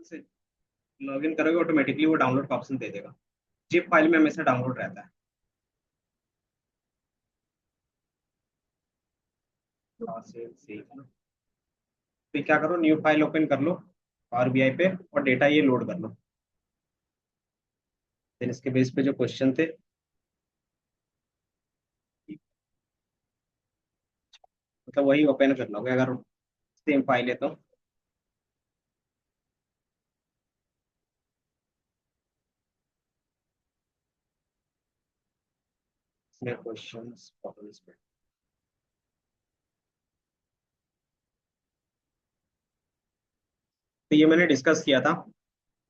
से log in करोगे automatically वो डाउनलोड का ऑप्शन दे देगा। जिप फाइल में हमेशा डाउनलोड रहता है। से फिर क्या करो, न्यू फाइल ओपन कर लो पावर बीआई पे और डेटा ये लोड कर लो। फिर इसके बेस पे जो क्वेश्चन थे, मतलब वही ओपन कर लोगे अगर सेम फाइल है तो। इसमें क्वेश्चन प्रॉब्लम्स पे तो ये मैंने डिस्कस किया था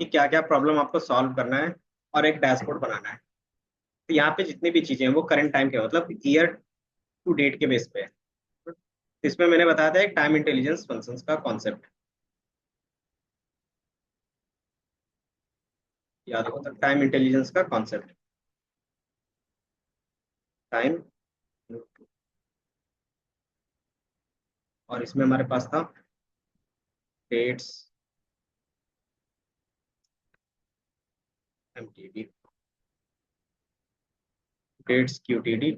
कि क्या क्या प्रॉब्लम आपको सॉल्व करना है और एक डैशबोर्ड बनाना है। तो यहाँ पे जितनी भी चीजें हैं वो करंट टाइम के मतलब ईयर टू डेट के बेस पे है। तो इसमें मैंने बताया था एक टाइम इंटेलिजेंस फंक्शंस का कॉन्सेप्ट, याद हो तो टाइम इंटेलिजेंस का कॉन्सेप्ट। टाइम, और इसमें हमारे पास था डेट्स एमटीडी, डेट्स क्यूटीडी,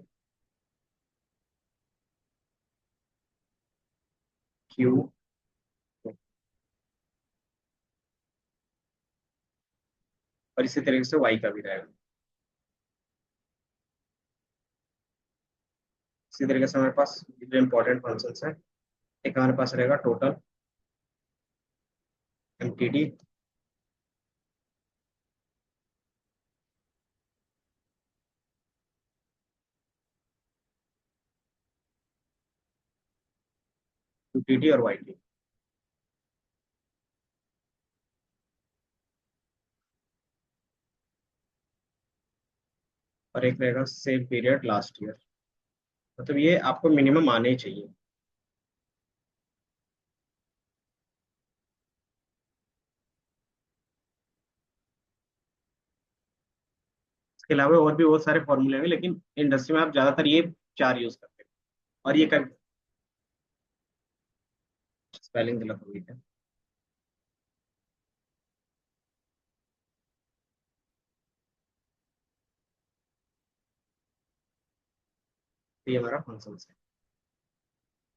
क्यू, और इसी तरीके से वाई का भी रहेगा। इसी तरीके से हमारे पास जो इंपॉर्टेंट फंक्शंस है, एक हमारे पास रहेगा टोटल एमटीडी, क्यूटीडी और वाईटी, और एक रहेगा सेम पीरियड लास्ट ईयर। मतलब ये आपको मिनिमम आने ही चाहिए। इसके अलावा और भी बहुत सारे फॉर्मूले हैं लेकिन इंडस्ट्री में आप ज्यादातर ये चार यूज करते हैं। और ये कर स्पेलिंग गलत हो गई है। तो ये हमारा फंक्शन है।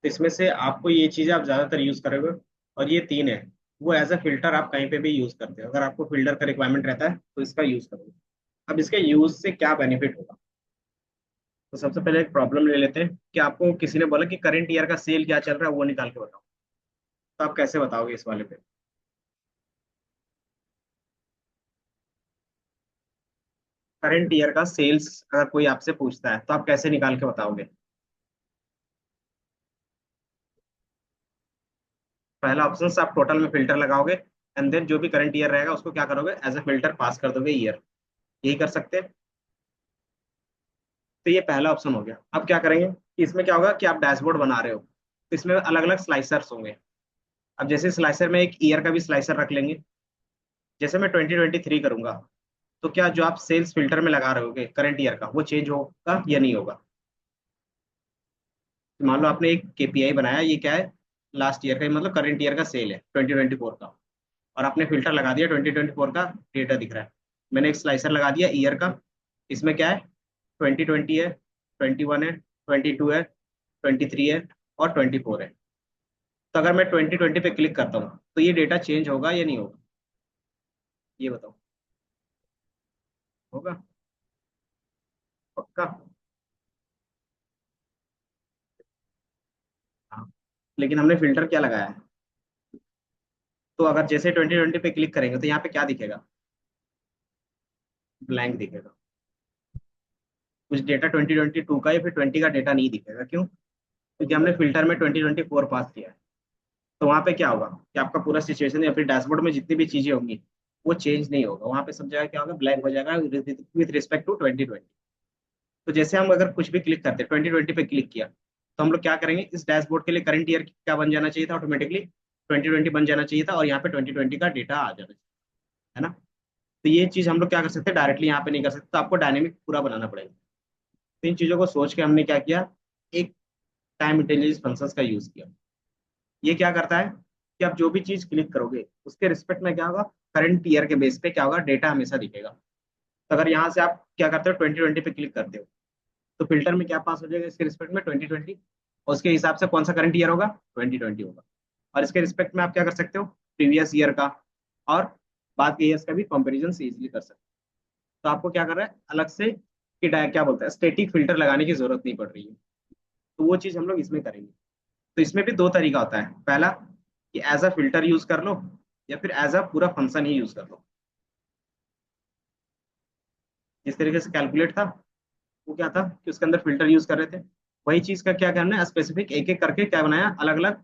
तो इसमें से आपको ये चीजें आप ज्यादातर यूज करोगे। और ये तीन है, वो एज अ फिल्टर आप कहीं पे भी यूज करते हो। अगर आपको फिल्टर का रिक्वायरमेंट रहता है तो इसका यूज करोगे। अब इसके यूज से क्या बेनिफिट होगा, तो सबसे पहले एक प्रॉब्लम ले लेते हैं कि आपको किसी ने बोला कि करंट ईयर का सेल क्या चल रहा है वो निकाल के बताओ। तो आप कैसे बताओगे इस वाले पे। करंट ईयर का सेल्स अगर कोई आपसे पूछता है तो आप कैसे निकाल के बताओगे। पहला ऑप्शन से आप टोटल में फिल्टर लगाओगे एंड देन जो भी करंट ईयर रहेगा उसको क्या करोगे, एज ए फिल्टर पास कर दोगे ईयर। यही कर सकते हैं। तो ये पहला ऑप्शन हो गया। अब क्या करेंगे कि इसमें क्या होगा कि आप डैशबोर्ड बना रहे हो तो इसमें अलग अलग स्लाइसर्स होंगे। अब जैसे स्लाइसर में एक ईयर का भी स्लाइसर रख लेंगे। जैसे मैं 2023 करूंगा तो क्या जो आप सेल्स फिल्टर में लगा रहे होगे करंट ईयर का वो चेंज होगा या नहीं होगा। तो मान लो आपने एक केपीआई बनाया, ये क्या है, लास्ट ईयर का, मतलब करंट ईयर का सेल है 2024 का। और आपने फिल्टर लगा दिया 2024 का डेटा दिख रहा है। मैंने एक स्लाइसर लगा दिया ईयर का। इसमें क्या है, 2020 है, 21 है, 22 है, 23 है और 24 है। तो अगर मैं 2020 पे क्लिक करता हूँ तो ये डेटा चेंज होगा या नहीं होगा, ये बताओ। होगा, पक्का। हाँ, लेकिन हमने फिल्टर क्या लगाया है। तो अगर जैसे 2020 पे क्लिक करेंगे तो यहाँ पे क्या दिखेगा, ब्लैंक दिखेगा। कुछ डेटा 2022 का या फिर 20 का डेटा नहीं दिखेगा, क्यों, क्योंकि हमने फिल्टर में 2024 पास किया है। तो वहाँ पे क्या होगा कि आपका पूरा सिचुएशन या फिर डैशबोर्ड में जितनी भी चीजें होंगी वो चेंज नहीं होगा। वहाँ पे सब जगह क्या होगा, ब्लैंक हो जाएगा विद रिस्पेक्ट टू 2020। तो जैसे हम अगर कुछ भी क्लिक करते हैं, 2020 पे क्लिक किया तो हम लोग क्या करेंगे, इस डैशबोर्ड के लिए करंट ईयर क्या बन जाना चाहिए था, ऑटोमेटिकली 2020 बन जाना चाहिए था और यहाँ पे 2020 का डेटा आ जाना चाहिए, है ना। तो ये चीज हम लोग क्या कर सकते हैं, डायरेक्टली यहाँ पे नहीं कर सकते, तो आपको डायनेमिक पूरा बनाना पड़ेगा। तो इन चीजों को सोच के हमने क्या किया, एक टाइम इंटेलिजेंस फंक्शंस का यूज किया। ये क्या करता है कि आप जो भी चीज क्लिक करोगे उसके रिस्पेक्ट में क्या होगा, करंट ईयर के बेस पे क्या होगा, डेटा हमेशा दिखेगा। तो अगर यहाँ से आप क्या करते हो 2020 पे क्लिक करते हो, तो फिल्टर में क्या पास हो जाएगा इसके रिस्पेक्ट में 2020, और उसके हिसाब से कौन सा करंट ईयर होगा, 2020 होगा। और इसके रिस्पेक्ट में आप क्या कर सकते हो, प्रीवियस ईयर का और बाद के ईयर्स का भी कंपेरिजन इजीली कर सकते हो। तो आपको क्या कर रहा है अलग से कि क्या बोलते हैं स्टेटिक फिल्टर लगाने की जरूरत नहीं पड़ रही है। तो वो चीज हम लोग इसमें करेंगे। तो इसमें भी दो तरीका होता है, पहला कि एज अ फिल्टर यूज कर लो, या फिर एज अ पूरा फंक्शन ही यूज कर लो। जिस तरीके से कैलकुलेट था वो क्या था कि उसके अंदर फिल्टर यूज कर रहे थे, वही चीज का क्या करना है स्पेसिफिक एक एक करके क्या बनाया, अलग अलग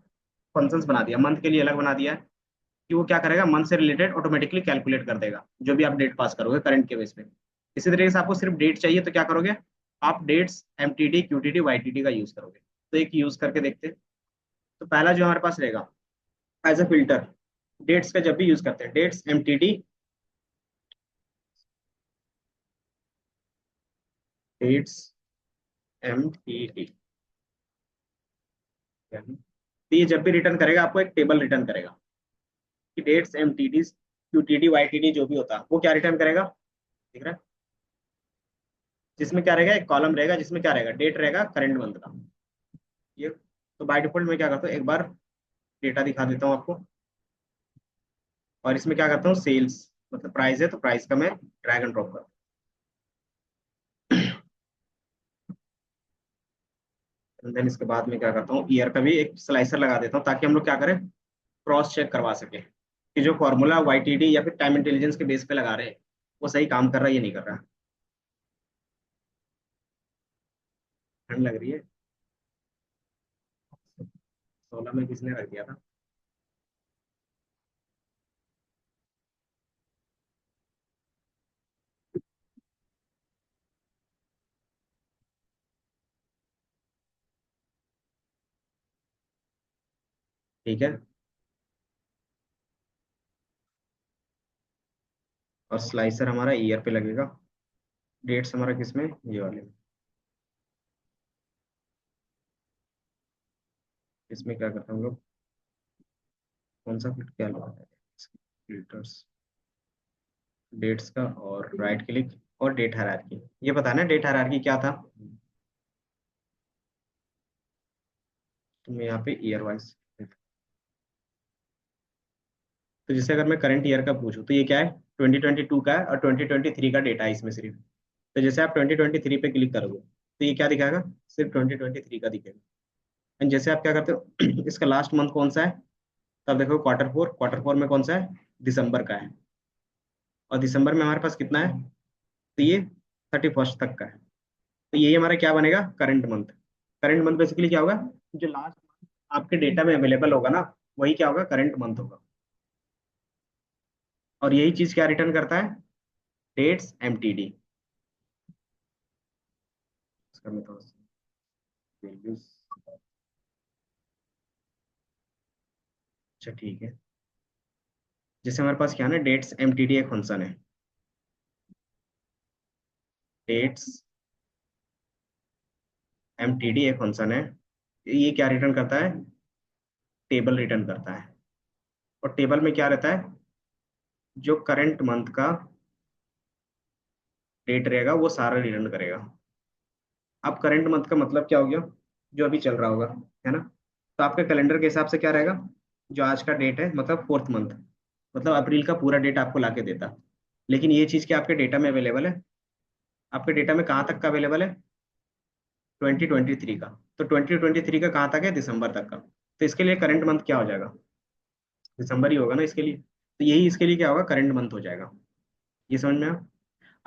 फंक्शंस बना दिया, मंथ के लिए अलग बना दिया है कि वो क्या करेगा मंथ से रिलेटेड ऑटोमेटिकली कैलकुलेट कर देगा जो भी आप डेट पास करोगे करंट के बेस पे। इसी तरीके से आपको सिर्फ डेट चाहिए तो क्या करोगे, आप डेट्स एमटीडी क्यूटीडी वाईटीडी का यूज करोगे। तो एक यूज करके देखते हैं। तो पहला जो हमारे पास रहेगा एज अ फिल्टर, डेट्स का जब भी यूज करते हैं डेट्स एमटीडी, डेट्स एमटीडी, तो ये जब भी रिटर्न करेगा आपको एक टेबल रिटर्न करेगा कि डेट्स एमटीडी क्यूटीडी वाईटीडी जो भी होता है वो क्या रिटर्न करेगा, ठीक है। जिसमें क्या रहेगा एक कॉलम रहेगा जिसमें क्या रहेगा डेट रहेगा करंट मंथ का। ये तो बाय डिफॉल्ट मैं क्या करता हूँ एक बार डेटा दिखा देता हूँ आपको, और इसमें क्या करता हूँ सेल्स, मतलब प्राइस है तो प्राइस का मैं ड्रैग एंड ड्रॉप करता हूँ। देन इसके बाद में क्या करता हूँ ईयर का भी एक स्लाइसर लगा देता हूँ ताकि हम लोग क्या करें क्रॉस चेक करवा सके कि जो फॉर्मूला वाईटीडी या फिर टाइम इंटेलिजेंस के बेस पे लगा रहे हैं वो सही काम कर रहा है ये नहीं कर रहा है। ठंड लग रही है, 16 में किसने रख दिया था। ठीक है, और स्लाइसर हमारा ईयर पे लगेगा, डेट्स हमारा किसमें ये वाले में। इसमें क्या करते हैं हम लोग, कौन सा फिट क्या लगाते हैं, फिल्टर्स, डेट्स का और राइट क्लिक और डेट हायरार्की। ये पता है ना डेट हायरार्की क्या था, तो मैं यहाँ पे ईयर वाइज। तो जैसे अगर मैं करंट ईयर का पूछूं तो ये क्या है 2022 का है और 2023 का डेटा है इसमें सिर्फ। तो जैसे आप 2023 पे क्लिक करोगे तो ये क्या दिखाएगा, सिर्फ 2023 का दिखेगा। एंड जैसे आप क्या करते हो इसका लास्ट मंथ कौन सा है, तब देखो क्वार्टर फोर में कौन सा है, दिसंबर का है। और दिसंबर में हमारे पास कितना है, तो ये 31 तक का है। तो यही हमारा क्या बनेगा current month. Current month basically क्या होगा, जो लास्ट मंथ आपके डेटा में अवेलेबल होगा ना वही क्या होगा करंट मंथ होगा। और यही चीज क्या रिटर्न करता है, डेट्स एमटीडी। इसका मैं थोड़ा सा values- अच्छा ठीक है, जैसे हमारे पास क्या है ना डेट्स एमटीडी एक फंक्शन है, डेट्स एमटीडी एक फंक्शन है। ये क्या रिटर्न करता है, टेबल रिटर्न करता है। और टेबल में क्या रहता है, जो करंट मंथ का डेट रहेगा वो सारा रिटर्न करेगा। अब करंट मंथ का मतलब क्या हो गया, जो अभी चल रहा होगा, है ना। तो आपके कैलेंडर के हिसाब से क्या रहेगा, जो आज का डेट है मतलब फोर्थ मंथ, मतलब अप्रैल का पूरा डेट आपको लाके देता। लेकिन ये चीज क्या आपके डेटा में अवेलेबल है, आपके डेटा में कहाँ तक का अवेलेबल है, 2023 का। तो 2023 का कहाँ तक है, दिसंबर तक का। तो इसके लिए करंट मंथ क्या हो जाएगा, दिसंबर ही होगा ना इसके लिए। तो यही इसके लिए क्या होगा करंट मंथ हो जाएगा। ये समझ में आया?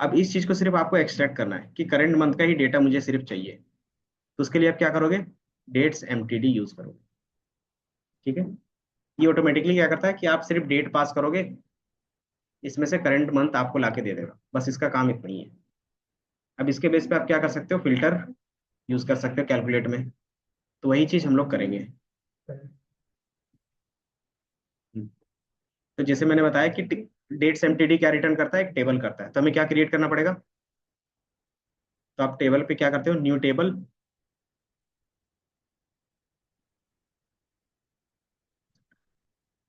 अब इस चीज को सिर्फ आपको एक्सट्रैक्ट करना है कि करंट मंथ का ही डेटा मुझे सिर्फ चाहिए। तो उसके लिए आप क्या करोगे, डेट्स एमटीडी यूज करोगे, ठीक है। ये ऑटोमेटिकली क्या करता है कि आप सिर्फ डेट पास करोगे, इसमें से करंट मंथ आपको लाके दे देगा, बस इसका काम इतना ही है। अब इसके बेस पे आप क्या कर सकते हो, फिल्टर यूज कर सकते हो कैलकुलेट में। तो वही चीज हम लोग करेंगे। हम्म। तो जैसे मैंने बताया कि डेट्स एमटीडी क्या रिटर्न करता है, एक टेबल करता है। तो हमें क्या क्रिएट करना पड़ेगा, तो आप टेबल पे क्या करते हो, न्यू टेबल,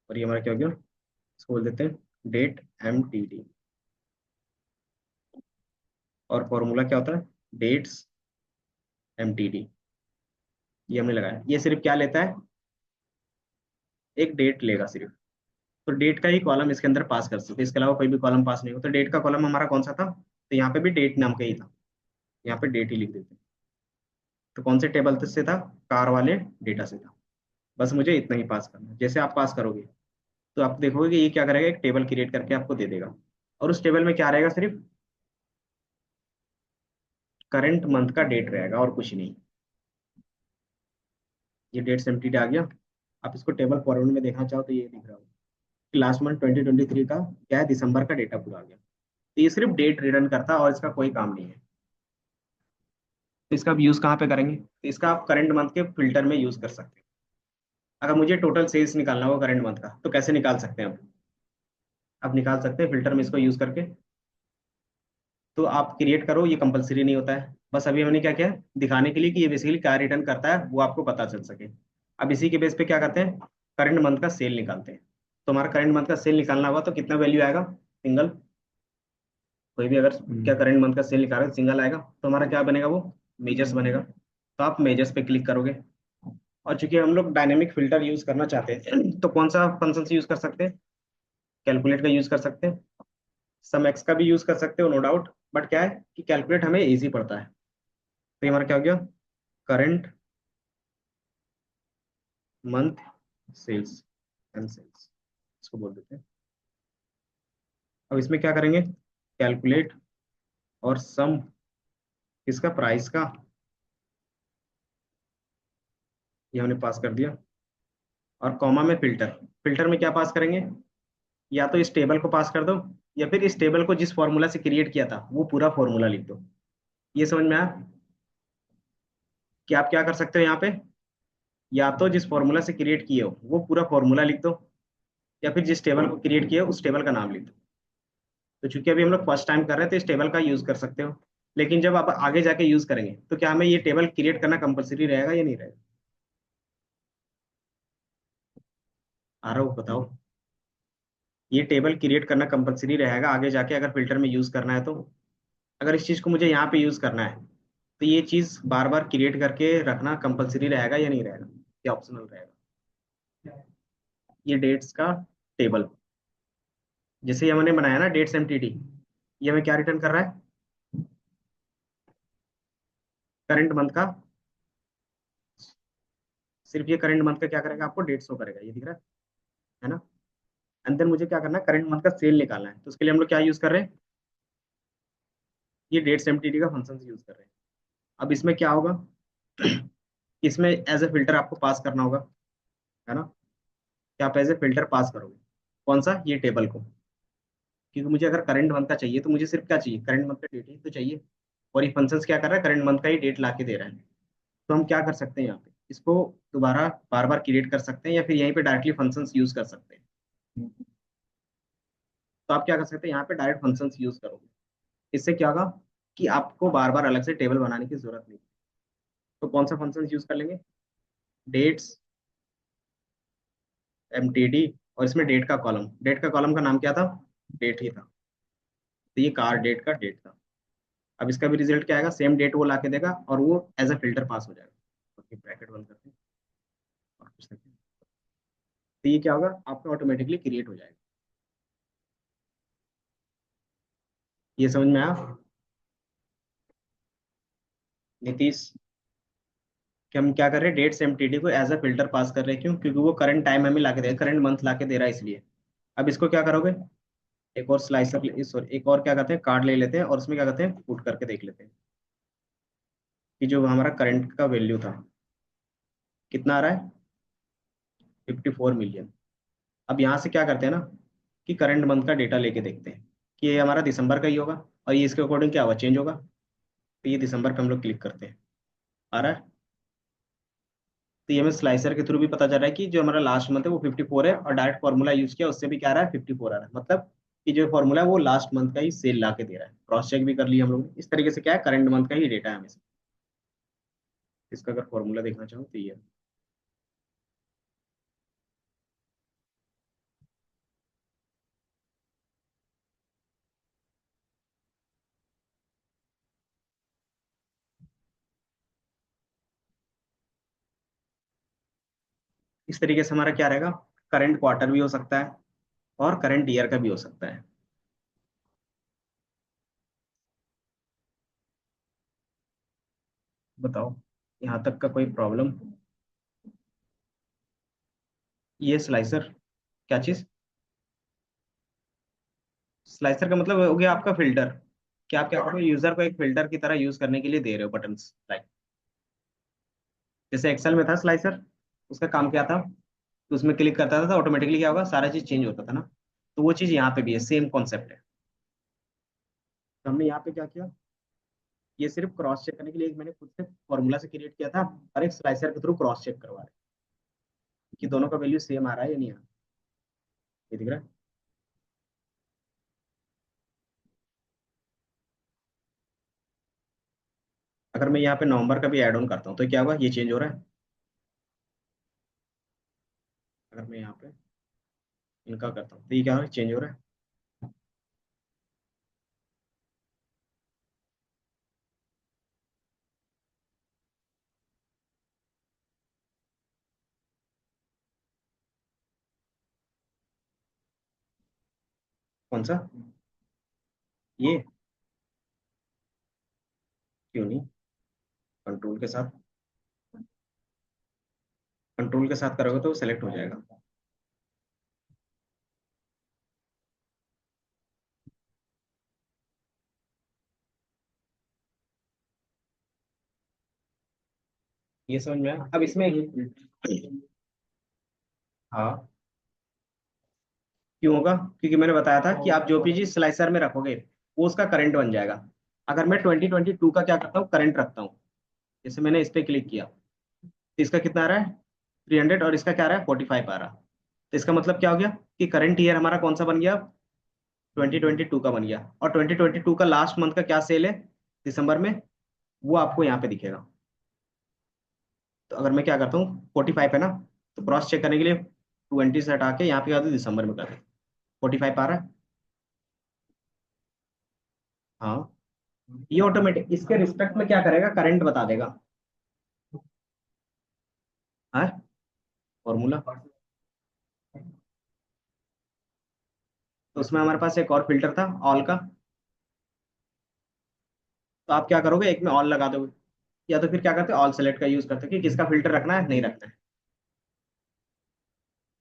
और ये हमारा क्या हो गया, इसको बोल देते हैं डेट MTD। और फॉर्मूला क्या होता है, डेट्स MTD। ये हमने लगाया, ये सिर्फ क्या लेता है, एक डेट लेगा सिर्फ। तो डेट का ही कॉलम इसके अंदर पास कर सकते हैं, इसके अलावा कोई भी कॉलम पास नहीं हो। तो डेट का कॉलम हमारा कौन सा था, तो यहाँ पे भी डेट नाम का ही था, यहाँ पे डेट ही लिख देते हैं। तो कौन से टेबल से था, कार वाले डेटा से था। बस मुझे इतना ही पास करना है। जैसे आप पास करोगे तो आप देखोगे कि ये क्या करेगा, एक टेबल क्रिएट करके आपको दे देगा। और उस टेबल में क्या रहेगा, सिर्फ करंट मंथ का डेट रहेगा और कुछ नहीं। ये डेट एमटीडी आ गया। आप इसको टेबल फॉर्मेट में देखना चाहो तो ये दिख रहा हो कि लास्ट मंथ 2023 का क्या है, दिसंबर का डेटा पूरा आ गया। तो ये सिर्फ डेट रिटर्न करता है और इसका कोई काम नहीं है। तो इसका आप यूज कहाँ पे करेंगे, तो इसका आप करंट मंथ के फिल्टर में यूज कर सकते हैं। अगर मुझे टोटल सेल्स निकालना हो करंट मंथ का तो कैसे निकाल सकते हैं आप निकाल सकते हैं फिल्टर में इसको यूज करके। तो आप क्रिएट करो, ये कंपलसरी नहीं होता है, बस अभी हमने क्या किया है, दिखाने के लिए कि ये बेसिकली क्या रिटर्न करता है वो आपको पता चल सके। अब इसी के बेस पे क्या करते हैं, करंट मंथ का सेल निकालते हैं। तो हमारा करंट मंथ का सेल निकालना होगा तो कितना वैल्यू आएगा, सिंगल। कोई भी अगर क्या करंट मंथ का सेल निकालेगा सिंगल आएगा, तो हमारा क्या बनेगा, वो मेजर्स बनेगा। तो आप मेजर्स पे क्लिक करोगे। और चूंकि हम लोग डायनेमिक फिल्टर यूज करना चाहते हैं तो कौन सा फंक्शन यूज कर सकते हैं, कैलकुलेट का यूज कर सकते हैं, सम एक्स का भी यूज कर सकते हो नो डाउट। बट क्या है कि कैलकुलेट हमें इजी पड़ता है। तो ये हमारा क्या हो गया, current month sales and sales, इसको बोल देते हैं। अब इसमें क्या करेंगे, कैलकुलेट और सम किसका, प्राइस का, ये हमने पास कर दिया। और कॉमा में फिल्टर, फिल्टर में क्या पास करेंगे, या तो इस टेबल को पास कर दो, या फिर इस टेबल को जिस फॉर्मूला से क्रिएट किया था वो पूरा फॉर्मूला लिख दो। ये समझ में आया कि आप क्या कर सकते हो यहाँ पे, या तो जिस फॉर्मूला से क्रिएट किए हो वो पूरा फॉर्मूला लिख दो, या फिर जिस टेबल को क्रिएट किया हो उस टेबल का नाम लिख दो। तो चूंकि अभी हम लोग फर्स्ट टाइम कर रहे हैं तो इस टेबल का यूज कर सकते हो। लेकिन जब आप आगे जाके यूज करेंगे तो क्या हमें ये टेबल क्रिएट करना कंपलसरी रहेगा या नहीं रहेगा, आ रहा हो बताओ। ये टेबल क्रिएट करना कंपलसरी रहेगा आगे जाके अगर फिल्टर में यूज करना है तो। अगर इस चीज को मुझे यहाँ पे यूज करना है तो ये चीज बार बार क्रिएट करके रखना कंपलसरी रहेगा या नहीं रहेगा, या ऑप्शनल रहेगा। ये डेट्स का टेबल, जैसे ये हमने बनाया ना डेट्स एमटीडी, ये हमें क्या रिटर्न कर रहा है, करंट मंथ का। सिर्फ ये करंट मंथ का क्या करेगा, आपको डेट शो करेगा, ये दिख रहा है ना। अंदर मुझे क्या करना है, करंट मंथ का सेल निकालना है। तो उसके लिए हम लोग क्या यूज कर रहे हैं, ये डेट्स एमटीडी का फंक्शन यूज कर रहे हैं। अब इसमें क्या होगा इसमें एज ए फिल्टर आपको पास करना होगा, है ना। कि आप एज ए फिल्टर पास करोगे कौन सा, ये टेबल को। क्योंकि मुझे अगर करंट मंथ का चाहिए तो मुझे सिर्फ क्या चाहिए, करंट मंथ का डेट ही तो चाहिए। और ये फंक्शंस क्या कर रहा है, करंट मंथ का ही डेट ला के दे रहा है। तो हम क्या कर सकते हैं यहाँ पे, इसको दोबारा बार बार क्रिएट कर सकते हैं, या फिर यहीं पे डायरेक्टली फंक्शंस यूज कर सकते हैं। तो आप क्या कर सकते हैं, यहाँ पे डायरेक्ट फंक्शंस यूज करोगे। इससे क्या होगा कि आपको बार बार अलग से टेबल बनाने की जरूरत नहीं। तो कौन सा फंक्शन यूज कर लेंगे, डेट्स MTD। और इसमें डेट का कॉलम, डेट का कॉलम का नाम क्या था, डेट ही था। तो ये कार डेट का डेट था। अब इसका भी रिजल्ट क्या आएगा, सेम डेट वो ला के देगा और वो एज अ फिल्टर पास हो जाएगा। ओके ब्रैकेट बंद करते हैं और कुछ नहीं। तो ये क्या होगा, आपका ऑटोमेटिकली क्रिएट हो जाएगा। ये समझ में आया नीतीश, कि हम क्या कर रहे हैं, डेट्स एमटीडी को एज अ फिल्टर पास कर रहे हैं। क्यों, क्योंकि वो करंट टाइम हमें ला के दे, करंट मंथ ला के दे रहा है इसलिए। अब इसको क्या करोगे, एक और स्लाइसर, सॉरी एक और क्या करते हैं, कार्ड ले लेते हैं और उसमें क्या करते हैं, पुट करके देख लेते हैं कि जो हमारा करंट का वैल्यू था कितना आ रहा है, 54 मिलियन। अब यहाँ से क्या करते हैं ना, कि करंट मंथ का डेटा लेके देखते हैं कि ये हमारा दिसंबर का ही होगा, और ये इसके अकॉर्डिंग क्या हुआ, चेंज होगा। तो ये दिसंबर पे हम लोग क्लिक करते हैं, आ रहा है। तो ये हमें स्लाइसर के थ्रू भी पता चल रहा है कि जो हमारा लास्ट मंथ है वो 54 है, और डायरेक्ट फॉर्मूला यूज किया उससे भी क्या आ रहा है, 54 आ रहा है। मतलब कि जो फॉर्मूला है वो लास्ट मंथ का ही सेल ला के दे रहा है। क्रॉस चेक भी कर लिया हम लोग ने। इस तरीके से क्या है, करंट मंथ का ही डेटा है हमेशा। इसका अगर फॉर्मूला देखना चाहो तो ये इस तरीके से हमारा क्या रहेगा, करंट क्वार्टर भी हो सकता है और करंट ईयर का भी हो सकता है। बताओ, यहाँ तक का कोई प्रॉब्लम? ये स्लाइसर, क्या चीज? स्लाइसर का मतलब हो गया आपका फिल्टर। क्या आप क्या करोगे, यूजर को एक फिल्टर की तरह यूज करने के लिए दे रहे हो बटन्स, लाइक जैसे एक्सेल में था स्लाइसर, उसका काम क्या था, तो उसमें क्लिक करता था तो ऑटोमेटिकली क्या होगा, सारा चीज चेंज होता था ना। तो वो चीज यहाँ पे भी है, सेम कॉन्सेप्ट है। तो हमने यहाँ पे क्या किया, ये सिर्फ क्रॉस चेक करने के लिए एक मैंने खुद से फॉर्मूला से क्रिएट किया था, और एक स्लाइसर के थ्रू क्रॉस चेक करवा रहे हैं कि दोनों का वैल्यू सेम आ रहा है या नहीं आ रहा। ये दिख रहा है? अगर मैं यहाँ पे नवंबर का भी ऐड ऑन करता हूँ तो क्या हुआ, ये चेंज हो रहा है। अगर मैं यहाँ पे इनका करता हूँ तो ये क्या हो रहा है, चेंज हो रहा है। कौन सा? ये? क्यों नहीं? कंट्रोल के साथ, कंट्रोल के साथ करोगे तो सेलेक्ट हो जाएगा। ये समझ में आया? अब इसमें हाँ, क्यों होगा, क्योंकि मैंने बताया था कि आप जो भी चीज स्लाइसर में रखोगे वो उसका करंट बन जाएगा। अगर मैं 2022 का क्या करता हूँ, करंट रखता हूँ, जैसे मैंने इस पे क्लिक किया तो इसका कितना आ रहा है, 300, और इसका क्या आ रहा है, 45 आ रहा। तो इसका मतलब क्या हो गया कि करंट ईयर हमारा कौन सा बन गया, 2022 का बन गया। और 2022 का लास्ट मंथ का क्या सेल है, दिसंबर में, वो आपको यहाँ पे दिखेगा। तो अगर मैं क्या करता हूँ, 45 है ना, तो क्रॉस चेक करने के लिए 20 से हटा के यहाँ पे कर दो दिसंबर में कर दो, 45 आ रहा है। हाँ, ये ऑटोमेटिक इसके रिस्पेक्ट में क्या करेगा, करंट बता देगा। हाँ, फॉर्मूला। तो उसमें हमारे पास एक और फिल्टर था, ऑल का। तो आप क्या करोगे, एक में ऑल लगा दोगे, या तो फिर क्या करते हैं, ऑल सेलेक्ट का यूज करते हैं कि किसका फिल्टर रखना है नहीं रखना है।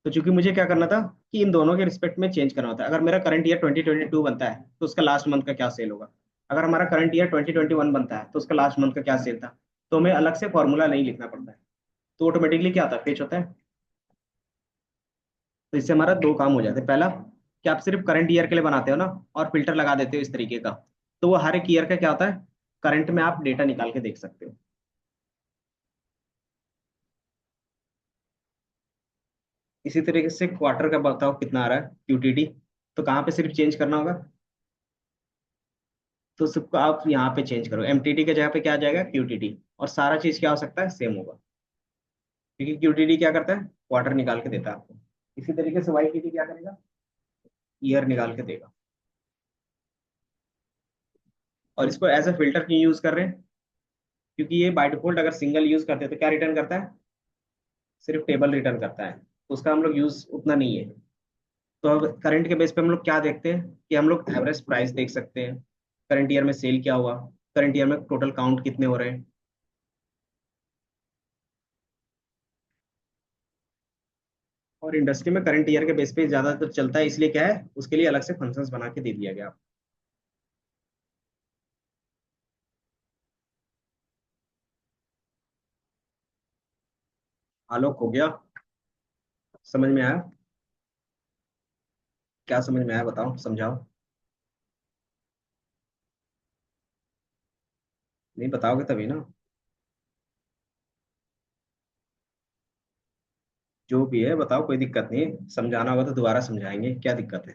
तो चूंकि मुझे क्या करना था कि इन दोनों के रिस्पेक्ट में चेंज करना होता है। अगर मेरा करंट ईयर 2022 बनता है तो उसका लास्ट मंथ का क्या सेल होगा, अगर हमारा करंट ईयर 2021 बनता है तो उसका लास्ट मंथ का क्या सेल था। तो हमें अलग से फॉर्मूला नहीं लिखना पड़ता है, तो ऑटोमेटिकली क्या होता है, फेच होता है। तो इससे हमारा दो काम हो जाते हैं। पहला, कि आप सिर्फ करंट ईयर के लिए बनाते हो ना, और फिल्टर लगा देते हो इस तरीके का, तो वो हर एक ईयर का क्या होता है, करंट में आप डेटा निकाल के देख सकते हो। इसी तरीके से क्वार्टर का बताओ कितना आ रहा है, क्यूटीडी। तो कहाँ पे सिर्फ चेंज करना होगा, तो सबको आप यहाँ पे चेंज करो, एमटीडी के जगह पे क्या आ जाएगा, क्यूटीडी, और सारा चीज क्या हो सकता है, सेम होगा। क्योंकि क्यूटीडी क्या करता है, क्वार्टर निकाल के देता है आपको। इसी तरीके से वाईटीडी क्या करेगा, ईयर निकाल के देगा। और इसको एज अ फिल्टर क्यों यूज कर रहे हैं, क्योंकि ये बाय डिफॉल्ट अगर सिंगल यूज करते हैं तो क्या रिटर्न करता है, सिर्फ टेबल रिटर्न करता है, तो उसका हम लोग यूज उतना नहीं है। तो अब करंट के बेस पे हम लोग क्या देखते हैं, कि हम लोग एवरेज प्राइस देख सकते हैं, करंट ईयर में सेल क्या हुआ, करंट ईयर में टोटल काउंट कितने हो रहे हैं। और इंडस्ट्री में करंट ईयर के बेस पे ज्यादातर चलता है, इसलिए क्या है, उसके लिए अलग से फंक्शंस बना के दे दिया गया। आलोक हो गया, समझ में आया? क्या समझ में आया, बताओ, समझाओ। नहीं बताओगे तभी ना। जो भी है बताओ, कोई दिक्कत नहीं है, समझाना होगा तो दोबारा समझाएंगे, क्या दिक्कत है।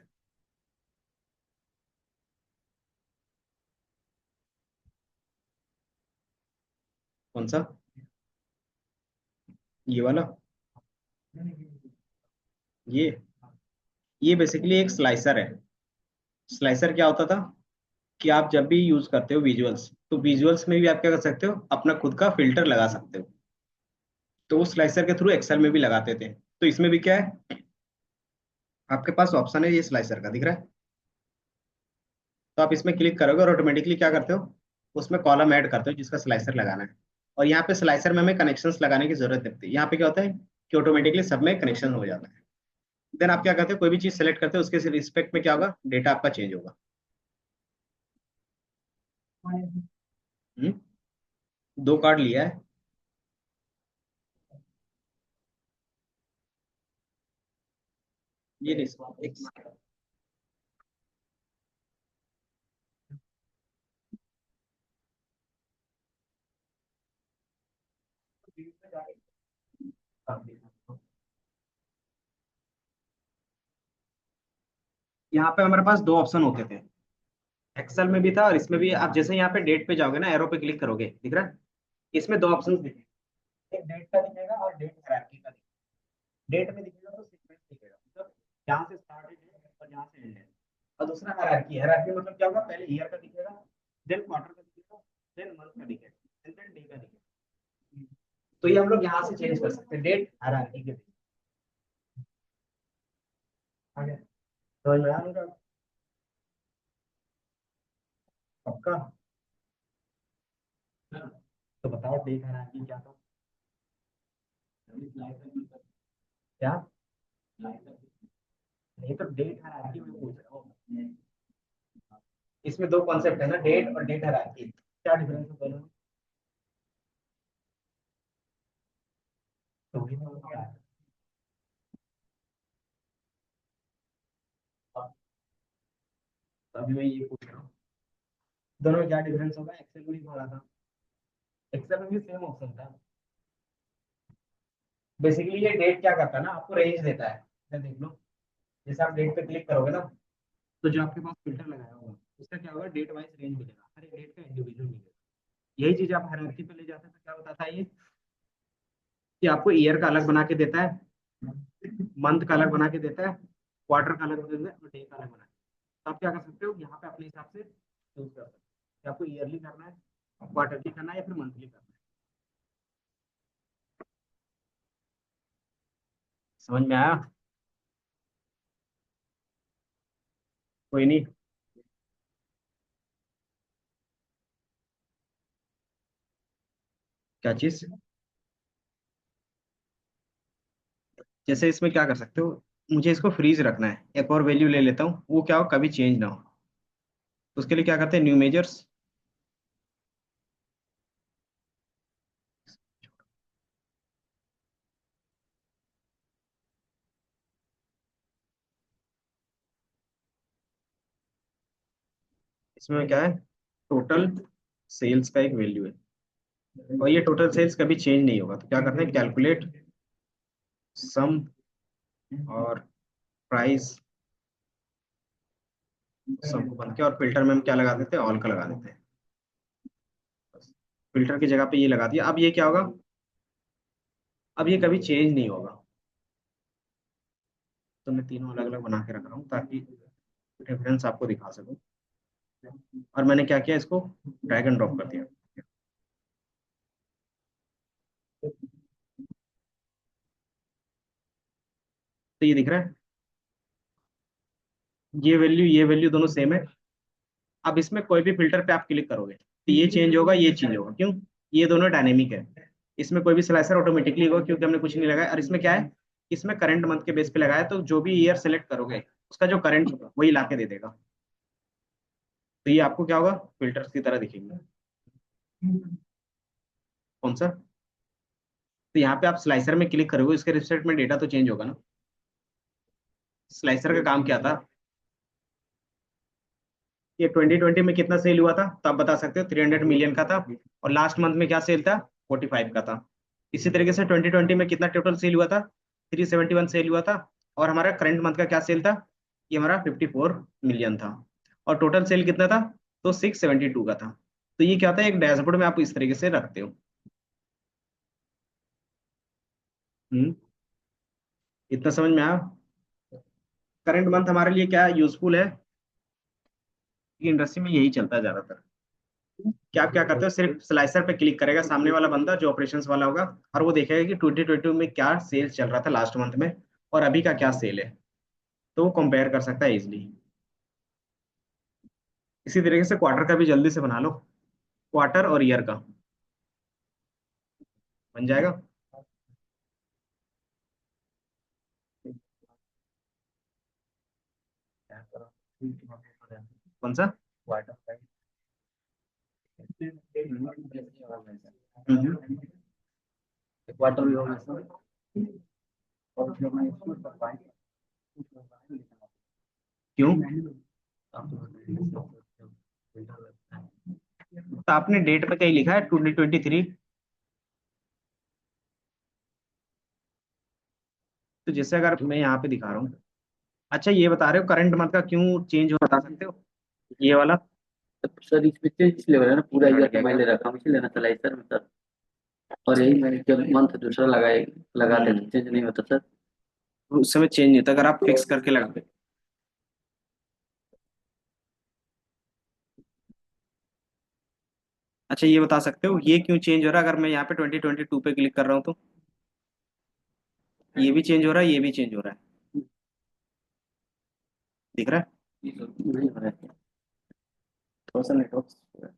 कौन सा? ये वाला? ये बेसिकली एक स्लाइसर है। स्लाइसर क्या होता था, कि आप जब भी यूज करते हो विजुअल्स, तो विजुअल्स में भी आप क्या कर सकते हो, अपना खुद का फिल्टर लगा सकते हो। तो उस स्लाइसर के थ्रू एक्सेल में भी लगाते थे। तो इसमें भी क्या है, आपके पास ऑप्शन है ये स्लाइसर का, दिख रहा है। तो आप इसमें क्लिक करोगे और ऑटोमेटिकली क्या करते हो, उसमें कॉलम ऐड करते हो जिसका स्लाइसर लगाना है। और यहाँ पे स्लाइसर में हमें कनेक्शंस लगाने की जरूरत नहीं पड़ती। यहाँ पे क्या होता है कि ऑटोमेटिकली सब में कनेक्शन हो जाता है। देन आप क्या करते हो, कोई भी चीज सेलेक्ट करते हो उसके रिस्पेक्ट में क्या होगा, डेटा आपका चेंज होगा। हम्म, दो कार्ड लिया है। ये नहीं, यहाँ पे हमारे पास दो ऑप्शन होते थे, एक्सेल में भी था और इसमें भी। आप जैसे यहाँ पे डेट पे जाओगे ना, एरो पे क्लिक करोगे, दिख रहा है, इसमें दो ऑप्शन दिखेंगे, एक डेट का दिखेगा और डेट हायरार्की का दिखेगा। डेट में दिखेगा तो सीक्वेंस दिखेगा, मतलब यहाँ से स्टार्ट है डेट और यहाँ से एंड है। और दूसरा हायरार्की, हायरार्की मतलब क्या होगा, पहले ईयर का दिखेगा, देन क्वार्टर का दिखेगा, देन मंथ का दिखेगा, एंड देन डे का दिखेगा। तो ये हम लोग यहाँ से चेंज कर सकते हैं, डेट हायरार्की के। आगे समझ में आ रहा है? पक्का? तो बताओ डेट हायरार्की क्या था। क्या? नहीं तो डेट हायरार्की में पूछ रहा हूँ। इसमें दो कॉन्सेप्ट है ना, डेट और डेट हायरार्की, क्या डिफरेंस है दोनों में? तो वही तो क्या है। तो अभी मैं ये पूछ रहा हूँ, दोनों में क्या डिफरेंस होगा, एक्सेल में ही पढ़ा था, एक्सेल में भी सेम ऑप्शन था। बेसिकली ये डेट क्या करता है ना, आपको रेंज देता है। ये देख लो, जैसे आप डेट पे क्लिक करोगे ना, तो जो आपके पास फिल्टर लगाया होगा उसका क्या होगा, डेट वाइज रेंज मिलेगा, हर एक डेट का इंडिविजुअल मिलेगा। यही चीज आप हायरार्की पे ले जाते हैं तो क्या होता था ये, कि आपको ईयर का अलग बना के देता है, मंथ का अलग बना के देता है, क्वार्टर का अलग बना देता है और डे का अलग बना के। तो आप क्या कर सकते हो, यहाँ पे अपने हिसाब से चूज कर सकते हो कि आपको ईयरली करना है, क्वार्टरली करना है या फिर मंथली करना है। समझ में आया? कोई नहीं। क्या चीज? जैसे इसमें क्या कर सकते हो, मुझे इसको फ्रीज रखना है, एक और वैल्यू ले लेता हूँ, वो क्या हो कभी चेंज ना हो। तो उसके लिए क्या करते हैं, न्यू मेजर्स। इसमें क्या है, टोटल सेल्स का एक वैल्यू है, और ये टोटल सेल्स कभी चेंज नहीं होगा। तो क्या करते हैं, कैलकुलेट सम और प्राइस, सम को बंद के, और फिल्टर में हम क्या लगा देते हैं, ऑल का लगा देते हैं। फिल्टर की जगह पे ये लगा दिया। अब ये क्या होगा, अब ये कभी चेंज नहीं होगा। तो मैं तीनों अलग अलग बना के रख रहा हूँ ताकि रेफरेंस आपको दिखा सकूं। और मैंने क्या किया, इसको ड्रैग एंड ड्रॉप कर दिया। तो ये दिख रहा है, ये वैल्यू दोनों सेम है। अब इसमें कोई भी फिल्टर पे आप क्लिक करोगे तो ये चेंज होगा, ये चेंज होगा, क्यों, ये दोनों डायनेमिक है। इसमें कोई भी स्लाइसर ऑटोमेटिकली होगा क्योंकि हमने कुछ नहीं लगाया। और इसमें क्या है, इसमें करंट मंथ के बेस पे लगाया, तो जो भी ईयर सेलेक्ट करोगे उसका जो करंट होगा वही ला के दे देगा। तो ये आपको क्या होगा, फिल्टर्स की तरह दिखेंगे। कौन सा? तो यहाँ पे आप स्लाइसर में क्लिक करोगे, इसके रिस्पेक्ट में डेटा तो चेंज होगा ना। स्लाइसर का काम क्या था, ये 2020 में कितना सेल हुआ था, तो आप बता सकते हो 300 मिलियन का था। और लास्ट मंथ में क्या सेल था, 45 का था। इसी तरीके से 2020 में कितना टोटल सेल हुआ था, 371 सेल हुआ था। और हमारा करंट मंथ का क्या सेल था, ये हमारा 54 मिलियन था। और टोटल सेल कितना था, तो 672 का था। तो ये क्या था, एक डैशबोर्ड में आप इस तरीके से रखते हो। हम्म, इतना समझ में आया? करंट मंथ हमारे लिए क्या यूजफुल है, कि इंडस्ट्री में यही चलता है ज्यादातर। कि आप क्या करते हो, सिर्फ स्लाइसर पे क्लिक करेगा सामने वाला बंदा जो ऑपरेशंस वाला होगा, और वो देखेगा कि 2022 में क्या सेल चल रहा था लास्ट मंथ में और अभी का क्या सेल है, तो वो कंपेयर कर सकता है इजिली। इसी तरीके से क्वार्टर का भी जल्दी से बना लो, क्वार्टर और ईयर का बन जाएगा। कौन सा? हम्म। क्यों? तो आपने डेट पे कहीं लिखा है 2023? तो जैसे अगर मैं यहाँ पे दिखा रहा हूँ, अच्छा ये बता रहे हो करंट मंथ का क्यों चेंज हो, बता सकते हो ये वाला? सर इसमें चेंज इसलिए हो रहा है ना, पूरा ईयर का मैंने रखा हूँ इसलिए ना चला सर मतलब। और यही मैं जब मंथ दूसरा लगाते तो चेंज नहीं होता सर। उस समय चेंज नहीं होता अगर आप फिक्स करके लगाते। अच्छा ये बता सकते हो ये क्यों चेंज हो रहा है, अगर मैं यहाँ पे 2022 पे क्लिक कर रहा हूँ तो ये भी चेंज हो रहा है, ये भी चेंज हो रहा है, दिख रहा है? नहीं हो रहा है। थोड़ा सा नेटवर्क।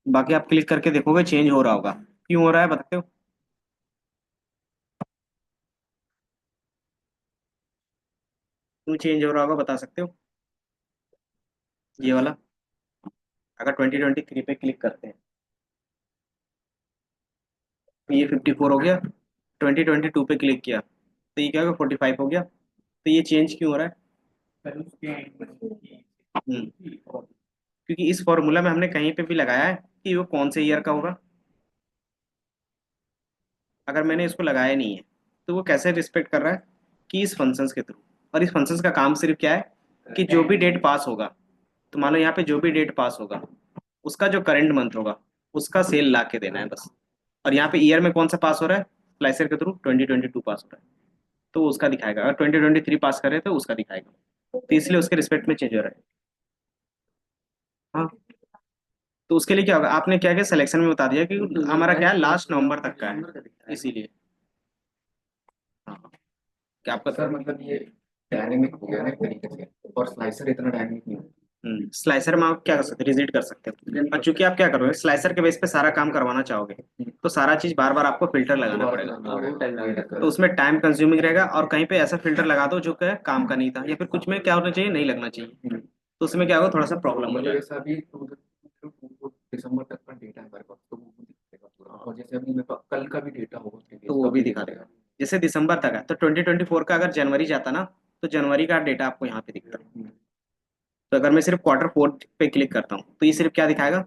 बाकी आप क्लिक करके देखोगे चेंज हो रहा होगा, क्यों हो रहा है बताते हो? क्यों चेंज हो रहा होगा बता सकते हो? ये वाला अगर 2023 पे क्लिक करते हैं तो ये 54 हो गया, 2022 पे क्लिक किया तो ये क्या होगा, 45 हो गया, तो ये चेंज क्यों हो रहा है? क्योंकि इस फॉर्मूला में हमने कहीं पे भी लगाया है कि वो कौन से ईयर का होगा। अगर मैंने इसको लगाया नहीं है तो वो कैसे रिस्पेक्ट कर रहा है, कि इस फंक्शंस के थ्रू। और इस फंक्शंस का काम सिर्फ क्या है कि जो भी डेट पास होगा, तो मान लो यहाँ पे जो भी डेट पास होगा उसका जो करंट मंथ होगा उसका सेल ला के देना है बस। और यहाँ पे ईयर में कौन सा पास हो रहा है, स्लाइसर के थ्रू 2022 पास हो रहा है, तो वो उसका दिखाएगा। अगर 2023 पास करे तो उसका दिखाएगा, तो इसलिए उसके रिस्पेक्ट में चेंज हो रहा है। हाँ, तो उसके लिए क्या होगा, आपने क्या क्या सिलेक्शन में बता दिया कि हमारा क्या है लास्ट नवंबर तक का है, इसीलिए। हाँ, क्या आपका सर मतलब ये डायनेमिक हो गया ना एक तरीके से, और स्लाइसर इतना डायनेमिक नहीं होता। स्लाइसर में आप क्या कर सकते हैं, रिजिट कर सकते हो, और चूंकि आप क्या करोगे स्लाइसर के बेस पे सारा काम करवाना चाहोगे तो सारा चीज बार बार आपको फिल्टर लगाना पड़ेगा, तो उसमें टाइम कंज्यूमिंग रहेगा। और कहीं पे ऐसा फिल्टर लगा दो जो कि काम का नहीं था, या फिर कुछ में क्या होना चाहिए नहीं लगना चाहिए, तो उसमें क्या होगा, थोड़ा सा प्रॉब्लम हो मतलब जाएगा। जैसा अभी दिसंबर तक का डेटा है हमारे पास तो वो दिखेगा पूरा, और जैसे अभी मेरे पास कल का भी डेटा होगा तो previous वो का भी भी दिखा दिखेगा। देगा। जैसे दिसंबर तक है तो 2024 का अगर जनवरी जाता ना, तो जनवरी का डेटा आपको यहाँ पे दिखता है। तो अगर मैं सिर्फ क्वार्टर फोर पे क्लिक करता हूँ तो ये सिर्फ क्या दिखाएगा,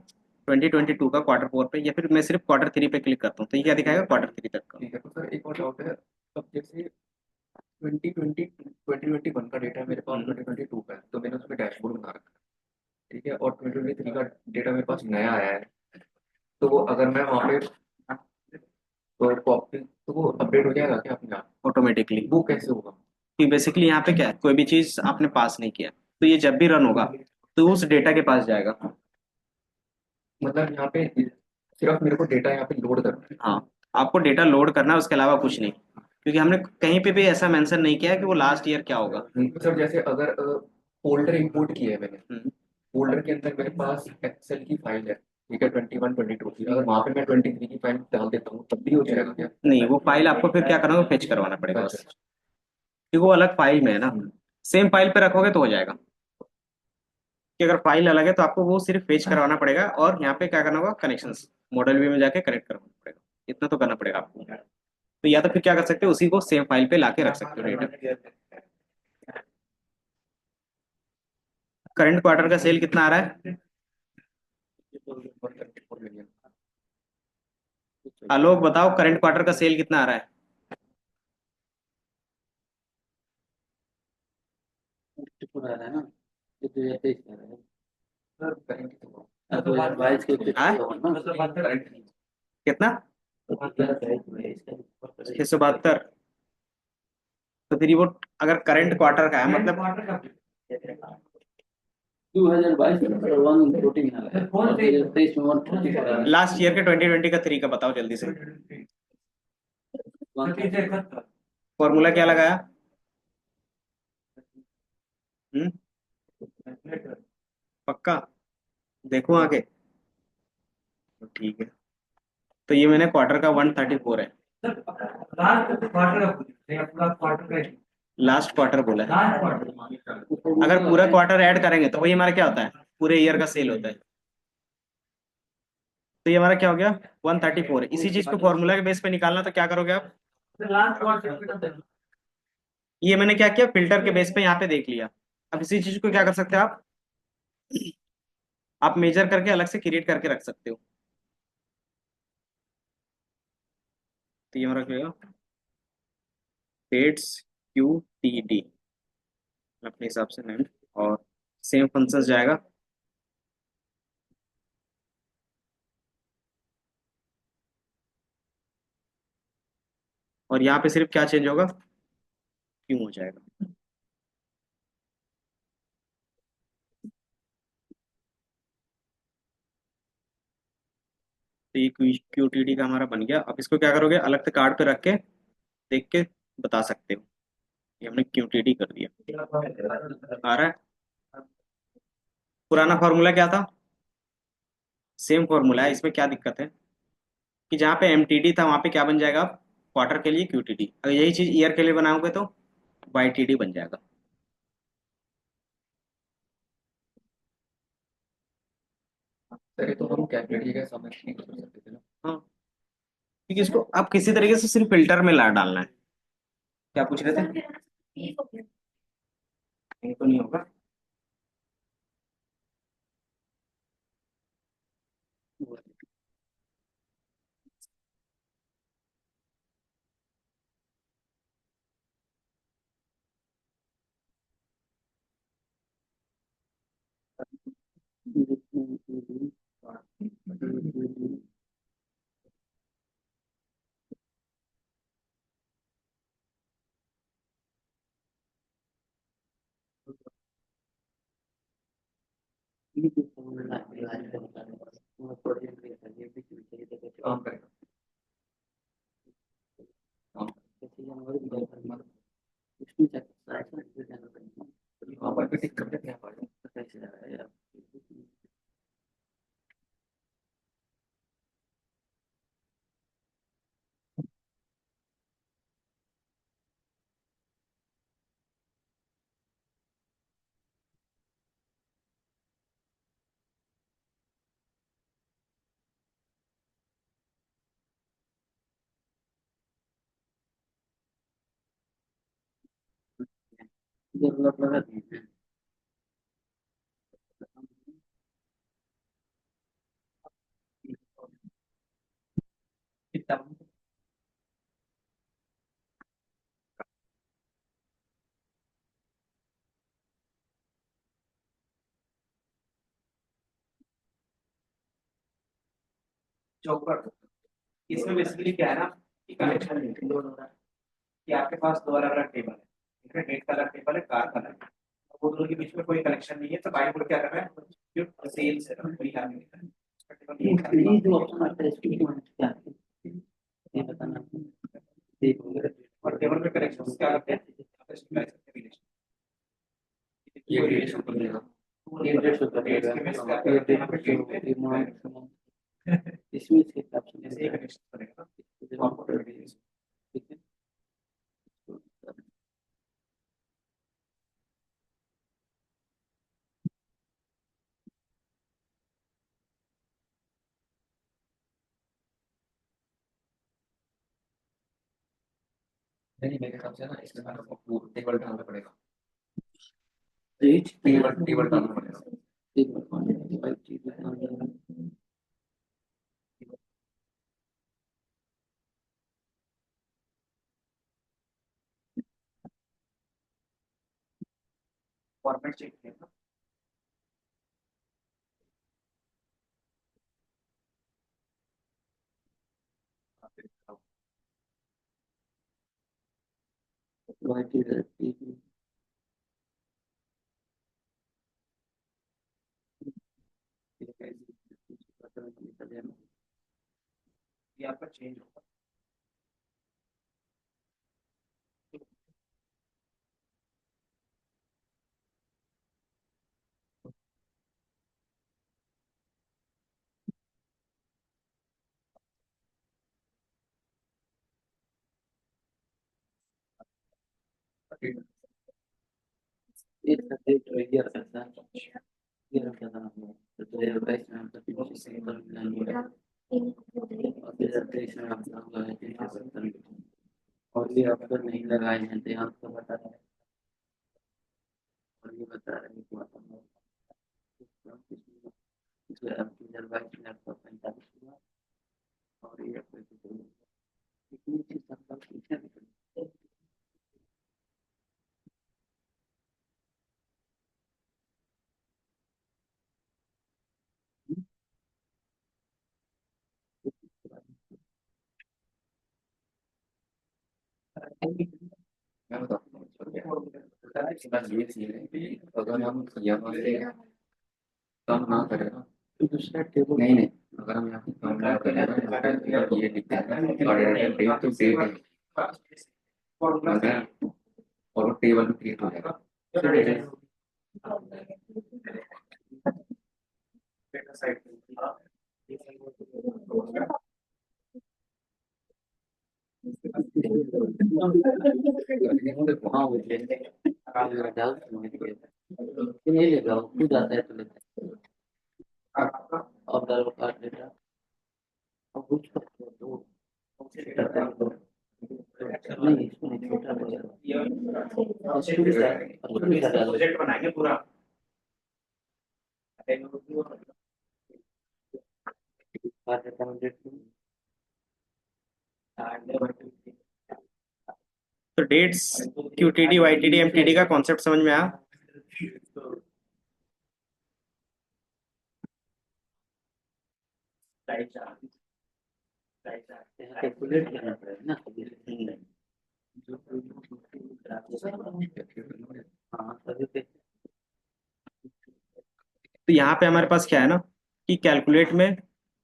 2022 का क्वार्टर फोर पे, या फिर मैं सिर्फ क्वार्टर थ्री पे क्लिक करता हूँ तो ये क्या दिखाएगा, क्वार्टर थ्री तक का। ठीक है, तो सर एक और डाउट है। अब जैसे 2021 का डेटा मेरे पास 2022 का है, तो मैंने उसमें डैशबोर्ड बना रखा है। ठीक है, और 2023 का डेटा मेरे पास नया आया है, तो वो अगर मैं वहाँ पे तो कॉपी तो वो अपडेट हो जाएगा क्या अपने आप? ऑटोमेटिकली, वो कैसे होगा? कि बेसिकली यहाँ पे क्या है, कोई भी चीज आपने पास नहीं किया तो ये जब भी रन होगा तो उस डेटा के पास जाएगा। मतलब यहाँ पे सिर्फ मेरे को डेटा यहाँ पे लोड करना है। हाँ, आपको डेटा लोड करना है, उसके अलावा कुछ नहीं, क्योंकि हमने कहीं पे भी ऐसा मेंशन नहीं किया है कि वो लास्ट ईयर क्या होगा। तो सर जैसे अगर फोल्डर इंपोर्ट किया है मैंने, हम्म, फोल्डर के अंदर मेरे पास एक्सेल की फाइल है, ठीक है, 21 22 की, अगर वहां पे मैं 23 की फाइल डाल देता हूँ तब भी हो जाएगा क्या? नहीं, वो फाइल आपको फिर क्या करना होगा, फेच करवाना पड़ेगा बस, अच्छा। क्योंकि वो अलग फाइल में है ना। सेम फाइल पे रखोगे तो हो जाएगा, कि अगर फाइल अलग है तो आपको वो सिर्फ फेच करवाना पड़ेगा, और यहाँ पे क्या करना होगा, कनेक्शंस मॉडल व्यू में जाके कनेक्ट करवाना पड़ेगा, इतना तो करना पड़ेगा आपको। तो या तो फिर क्या कर सकते हो, उसी को सेम फाइल पे लाके रख सकते हो डेटा। करंट क्वार्टर का सेल कितना आ रहा है? 134 मिलियन। आलोक बताओ करंट क्वार्टर का सेल कितना आ रहा है? पूरा है ना, ये 2023 का है। सर करेंगे तो 2022 के कुछ हाँ? होगा ना। कितना? 672? तो फिर वो अगर करंट क्वार्टर का है मतलब 2022 में 114 आ गया, 2023 में 144 आ गया। लास्ट ईयर के 2020 का 3 का बताओ जल्दी से। फॉर्मूला क्या लगाया? हम्म, पक्का? देखो आगे। तो ठीक है, तो ये मैंने क्वार्टर का 134 है। लास्ट क्वार्टर बोला है। अगर पूरा क्वार्टर ऐड करेंगे तो वही हमारा क्या होता है, पूरे ईयर का सेल होता है। तो ये हमारा क्या हो गया, 134। इसी चीज को फॉर्मूला के बेस पे निकालना, तो क्या करोगे आप? ये मैंने क्या किया, फिल्टर के बेस पे यहाँ पे देख लिया। अब इसी चीज को क्या कर सकते हैं आप मेजर करके अलग से क्रिएट करके रख सकते हो। तो ये हमारा क्या होगा, पेड्स क्यू टी डी अपने हिसाब से नेम, और सेम फंक्शन जाएगा। और यहाँ पे सिर्फ क्या चेंज होगा, क्यों हो जाएगा। तो ये क्यूटीडी का हमारा बन गया। अब इसको क्या करोगे, अलग से कार्ड पे रख के देख के बता सकते हो। ये हमने क्यूटीडी कर दिया। आ रहा है? पुराना फॉर्मूला क्या था, सेम फॉर्मूला है। इसमें क्या दिक्कत है कि जहाँ पे एमटीडी था वहां पे क्या बन जाएगा, क्वार्टर के लिए क्यूटीडी। अगर यही चीज ईयर के लिए बनाओगे तो वाईटीडी बन जाएगा। सर ये तो हम कैलकुलेट के समझ नहीं कर सकते थे ना। हाँ, क्योंकि इसको आप किसी तरीके से सिर्फ फिल्टर में ला डालना है। क्या पूछ रहे थे? ये तो नहीं होगा। काम करेगा, काम वहाँ पर भी टिक करके क्या पाएगा। जरूरत लगा चौकट, इसमें बेसिकली क्या है ना कि कनेक्शन है कि आपके पास दो अलग अलग टेबल है, ठीक है, डेट का अलग टेबल है, कार का अलग है। वो दोनों के बीच में कोई कनेक्शन नहीं है, तो बाई कोड क्या कर रहा है, जो सेल्स है ना वही काम कर रहा है। उसका टेबल ये कर रहा ये है। जो ऑप्शन आता है इसकी क्या है, ये बताना। और टेबल पे कनेक्शन क्या करते हैं, आप इसमें कह सकते हैं relation। ये रिलेशन कर देगा। ये डेट से कर डेट्स देगा, के बेस पे ये आप यहाँ डेट पे से डेट पे इसमें इसके हिसाब से जैसे ये कनेक्शन करेगा तो आपको relation। ठीक है। नहीं मेरे हिसाब से ना इसमें आपको टेबल डालना पड़ेगा, डेट टेबल टेबल डालना पड़ेगा। फॉर्मेट चेक किया ना। ये आपका चेंज होगा। एक सेपरेट ईयर करता है, ये रखा था हमने, तो 2022 में हम सब कुछ सिंपल मिलाएंगे और 2023 में हम सब लगाए थे 370, और ये अब तक नहीं लगाए हैं, तो यहाँ आपको बता रहे हैं, और ये बता रहे हैं कि मतलब इसमें अब 2022 में आपको 45 हुआ, और ये आपको इतनी चीज सब पीछे निकली। मैं बताता हूँ इसके बाद ये चीज है कि अगर हम यहाँ से काम ना करें ना, तो दूसरा टेबल नहीं नहीं, अगर हम यहाँ पे काम ना करें ना, तो ये लिखते हैं डेट टू डेट, अगर और वो टेबल में क्रिएट हो जाएगा। हाँ वो डाल नहीं लेगा, वो खुद आता है तो लेता है, अब डालो काट लेता है, अब कुछ तो करता है तो नहीं, इसमें नहीं छोटा बड़ा उसको भी डालो, प्रोजेक्ट बनाएंगे पूरा। काट लेता हूँ डेट में। तो डेट्स क्यूटीडी वाईटीडी एमटीडी का कॉन्सेप्ट समझ में आया। यहाँ कैलकुलेट करना पड़ेगा ना सभी हाँ सभी पे। तो यहाँ पे हमारे पास क्या है ना कि कैलकुलेट में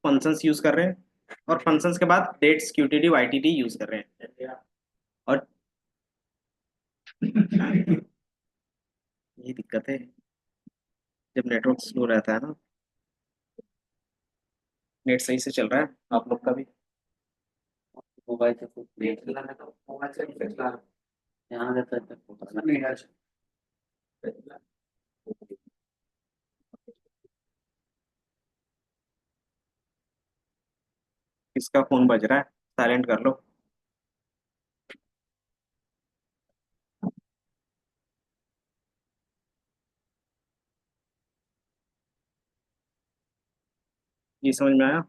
फंक्शंस यूज कर रहे हैं और फंक्शंस के बाद डेट्स क्यूटीडी वाईटीडी यूज कर रहे हैं। और ये दिक्कत है जब नेटवर्क स्लो रहता है ना। नेट सही से चल रहा है आप लोग का भी। मोबाइल से कुछ देख यहाँ रहता है तो किसका फोन बज रहा है, साइलेंट कर लो। ये समझ में आया।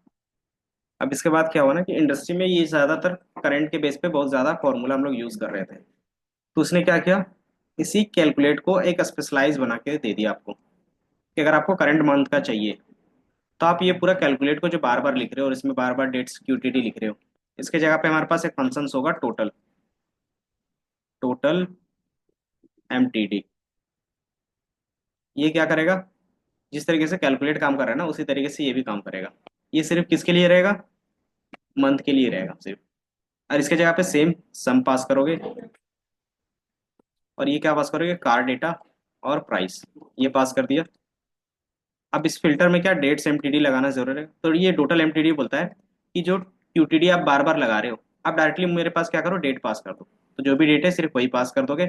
अब इसके बाद क्या हुआ ना कि इंडस्ट्री में ये ज्यादातर करंट के बेस पे बहुत ज्यादा फॉर्मूला हम लोग यूज कर रहे थे। तो उसने क्या किया, इसी कैलकुलेट को एक स्पेशलाइज बना के दे दिया आपको कि अगर आपको करंट मंथ का चाहिए तो आप ये पूरा कैलकुलेट को जो बार बार लिख रहे हो और इसमें बार बार डेट्स क्यूटीडी लिख रहे हो, इसके जगह पे हमारे पास एक फंक्शन होगा टोटल, टोटल एमटीडी। ये क्या करेगा, जिस तरीके से कैलकुलेट काम कर रहा है ना उसी तरीके से ये भी काम करेगा। ये सिर्फ किसके लिए रहेगा, मंथ के लिए रहेगा सिर्फ। और इसके जगह पे सेम सम पास करोगे और ये क्या पास करोगे, कार डेटा और प्राइस, ये पास कर दिया। अब इस फिल्टर में क्या डेट्स एमटीडी लगाना जरूर है, तो ये टोटल एमटीडी बोलता है कि जो क्यूटीडी आप बार बार लगा रहे हो आप डायरेक्टली मेरे पास क्या करो, डेट पास कर दो। तो जो भी डेट है सिर्फ वही पास कर दोगे,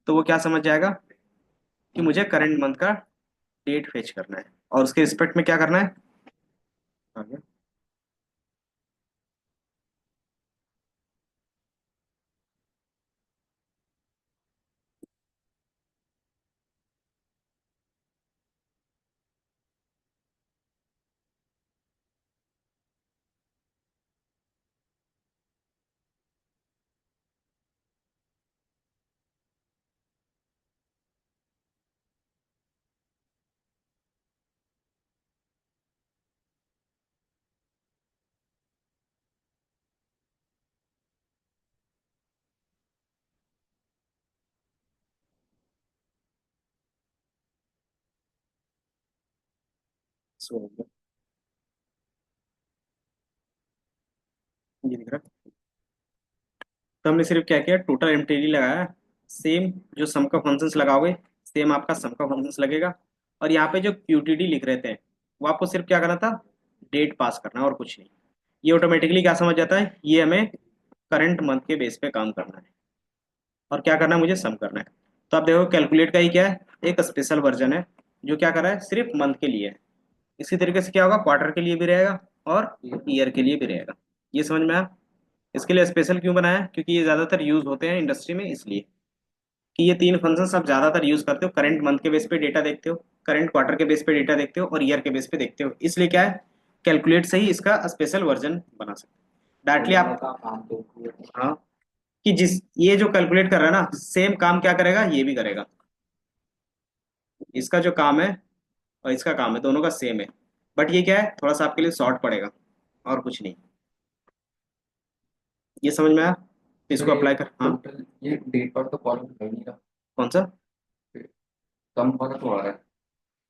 तो वो क्या समझ जाएगा कि मुझे करंट मंथ का डेट फेच करना है और उसके रिस्पेक्ट में क्या करना है आगे। So, ये दिख रहा है। तो हमने सिर्फ क्या किया, टोटल एमटीडी लगाया, सेम जो सम का फंक्शंस लगाओगे सेम आपका सम का फंक्शंस लगेगा। और यहाँ पे जो क्यूटीडी लिख रहे थे वो आपको सिर्फ क्या करना था, डेट पास करना है और कुछ नहीं। ये ऑटोमेटिकली क्या समझ जाता है, ये हमें करंट मंथ के बेस पे काम करना है और क्या करना है, मुझे सम करना है। तो आप देखो कैलकुलेट का ही क्या है, एक स्पेशल वर्जन है जो क्या कर रहा है, सिर्फ मंथ के लिए है। इसी तरीके से क्या होगा, क्वार्टर के लिए भी रहेगा और ईयर के लिए भी रहेगा। ये समझ में आया। इसके लिए स्पेशल क्यों बनाया है, क्योंकि ये ज्यादातर यूज होते हैं इंडस्ट्री में, इसलिए कि ये तीन फंक्शन आप ज्यादातर यूज करते हो, करंट मंथ के बेस पे डेटा देखते हो, करंट क्वार्टर के बेस पे डेटा देखते हो और ईयर के बेस पे देखते हो। इसलिए क्या है, कैलकुलेट से ही इसका स्पेशल वर्जन बना सकते हो डायरेक्टली आप। का काम तो हाँ, कि जिस ये जो कैलकुलेट कर रहा है ना, सेम काम क्या करेगा, ये भी करेगा। इसका जो काम है और इसका काम है दोनों का सेम है, बट ये क्या है, थोड़ा सा आपके लिए शॉर्ट पड़ेगा और कुछ नहीं। ये समझ में आया, तो सर इसको ये अप्लाई कर। हाँ, टोटल ये डेट पर तो कॉलम है नहीं रहा, कौन सा? कम वाला तो आ रहा है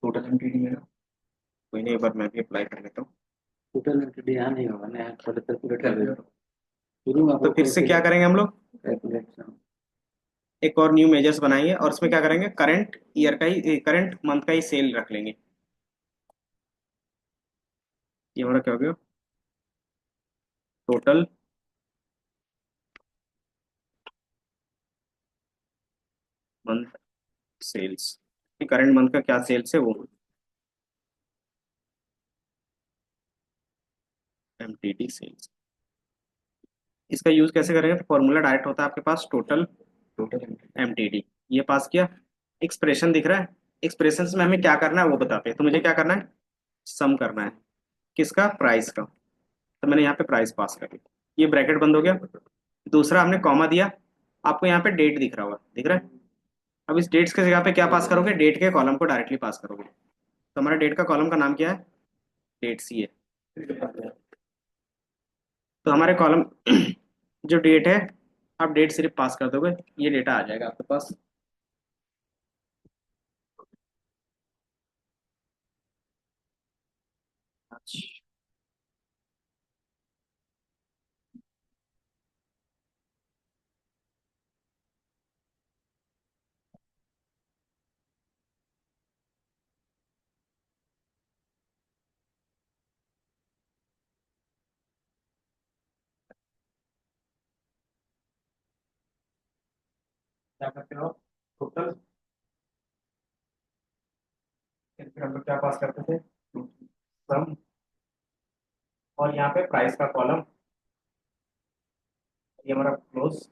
टोटल एमटीडी में ना। कोई नहीं, एक बार मैं भी अप्लाई कर लेता हूँ। टोटल एंटिटी यहाँ नहीं होगा ना, थोड़े कैलकुलेट कर कैलकुलेट देगा। शुरू में तो आपको फिर कोई से क्या करेंगे हम लोग, कैलकुलेशन। एक और न्यू मेजर्स बनाएंगे और उसमें क्या करेंगे, करंट ईयर का ही, करंट मंथ का ही सेल रख लेंगे। ये हमारा क्या हो गया, total month sales, current month का क्या सेल्स है वो, एमटीडी सेल्स। इसका यूज कैसे करेंगे, तो फॉर्मूला डायरेक्ट होता है आपके पास, टोटल टोटल एमटीडी। एमटीडी। ये पास किया, एक्सप्रेशन दिख रहा है, एक्सप्रेशन में हमें क्या करना है वो बताते हैं। तो मुझे क्या करना है, सम करना है, किसका, प्राइस का। तो मैंने यहाँ पे प्राइस पास कर दिया, ये ब्रैकेट बंद हो गया। दूसरा हमने कॉमा दिया, आपको यहाँ पे डेट दिख रहा होगा, दिख रहा है। अब इस डेट्स की जगह पे क्या पास करोगे, डेट के कॉलम को डायरेक्टली पास करोगे। तो हमारा डेट का कॉलम का नाम क्या है, डेट सी है। तो हमारे कॉलम जो डेट है, आप डेट सिर्फ पास कर दोगे, ये डेटा आ जाएगा आपके पास। अच्छा, क्या करते हो, टोटल, फिर हम लोग क्या पास करते थे, सम, और यहाँ पे प्राइस का कॉलम, ये हमारा क्लोज,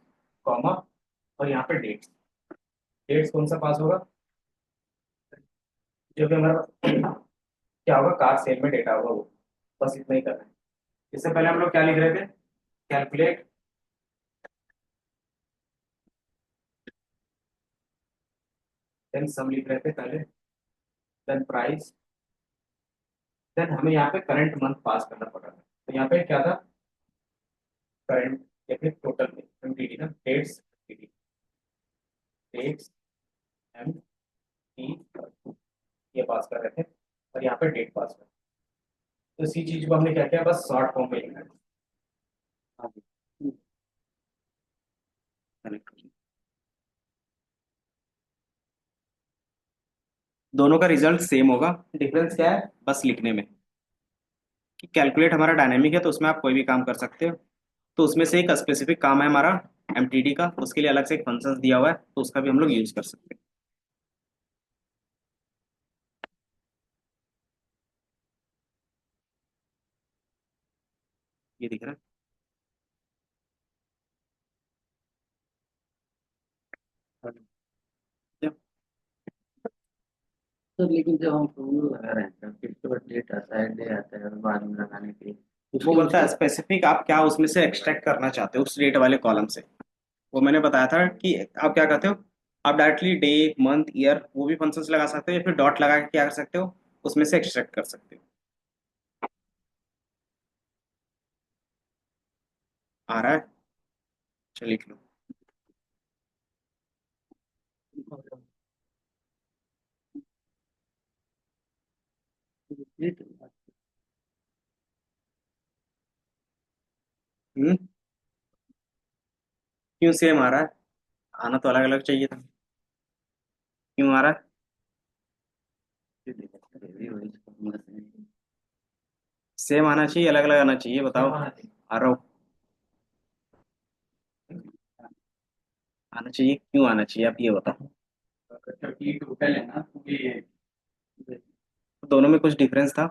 कॉमा, और यहाँ पे डेट्स। डेट्स कौन सा पास होगा, जो भी हमारा क्या होगा, कार सेल में डेटा होगा वो। बस इतना ही करना है। इससे पहले हम लोग क्या लिख रहे थे, कैलकुलेट, देन सम लिख रहे थे पहले, देन प्राइस, देन हमें यहाँ पे करंट मंथ पास करना पड़ा था। तो यहाँ पे क्या था, करंट, या फिर टोटल में एमटीडी ना, dates MTD, dates M T, ये पास कर रहे थे और यहाँ पे डेट पास कर। तो इसी चीज को हमने क्या किया, बस शॉर्ट फॉर्म में लिखा है। दोनों का रिजल्ट सेम होगा, डिफरेंस क्या है, बस लिखने में। कि कैलकुलेट हमारा डायनेमिक है तो उसमें आप कोई भी काम कर सकते हो। तो उसमें से एक स्पेसिफिक काम है हमारा एमटीडी का, उसके लिए अलग से एक फंक्शन दिया हुआ है, तो उसका भी हम लोग यूज कर सकते हैं। ये दिख रहा है। तो लेकिन जब हम फॉर्मूला लगा रहे हैं फिर उसके बाद डेट आता है, डे आता है और बाद में लगाने के लिए वो उसके बोलता है उसके स्पेसिफिक आप क्या उसमें से एक्सट्रैक्ट करना चाहते हो उस डेट वाले कॉलम से। वो मैंने बताया था कि आप क्या करते हो, आप डायरेक्टली डे, मंथ, ईयर वो भी फंक्शंस लगा सकते हो, या फिर डॉट लगा के क्या कर सकते हो, उसमें से एक्सट्रैक्ट कर सकते हो। आ रहा है, चलिए लिख लो। डेट हम्म। क्यों सेम आ रहा है? आना तो अलग अलग चाहिए था। क्यों आ रहा है? सेम आना चाहिए, अलग अलग आना चाहिए, बताओ। आ रहा हो? आना चाहिए, क्यों आना चाहिए, आप ये बताओ। टोटल है ना ये दोनों में कुछ डिफरेंस था?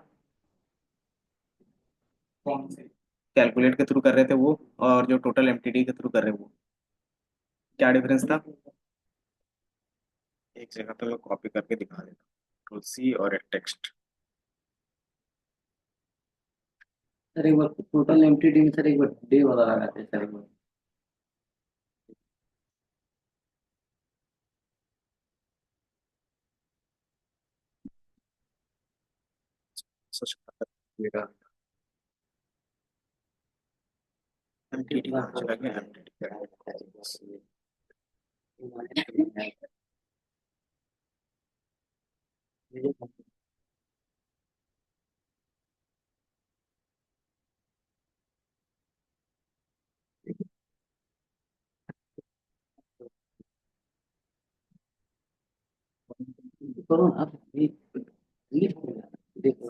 कौन से कैलकुलेट के थ्रू कर रहे थे वो, और जो टोटल एमटीडी के थ्रू कर रहे वो, क्या डिफरेंस था? एक जगह पे मैं कॉपी करके दिखा देता हूँ, कंट्रोल सी और एक टेक्स्ट। सर एक बार टोटल एमटीडी में सर एक बार डे वाला लगाते हैं सर एक बार सच मेरा एमटीडी कहाँ चला गया, एमटीडी। करो ना आप देखो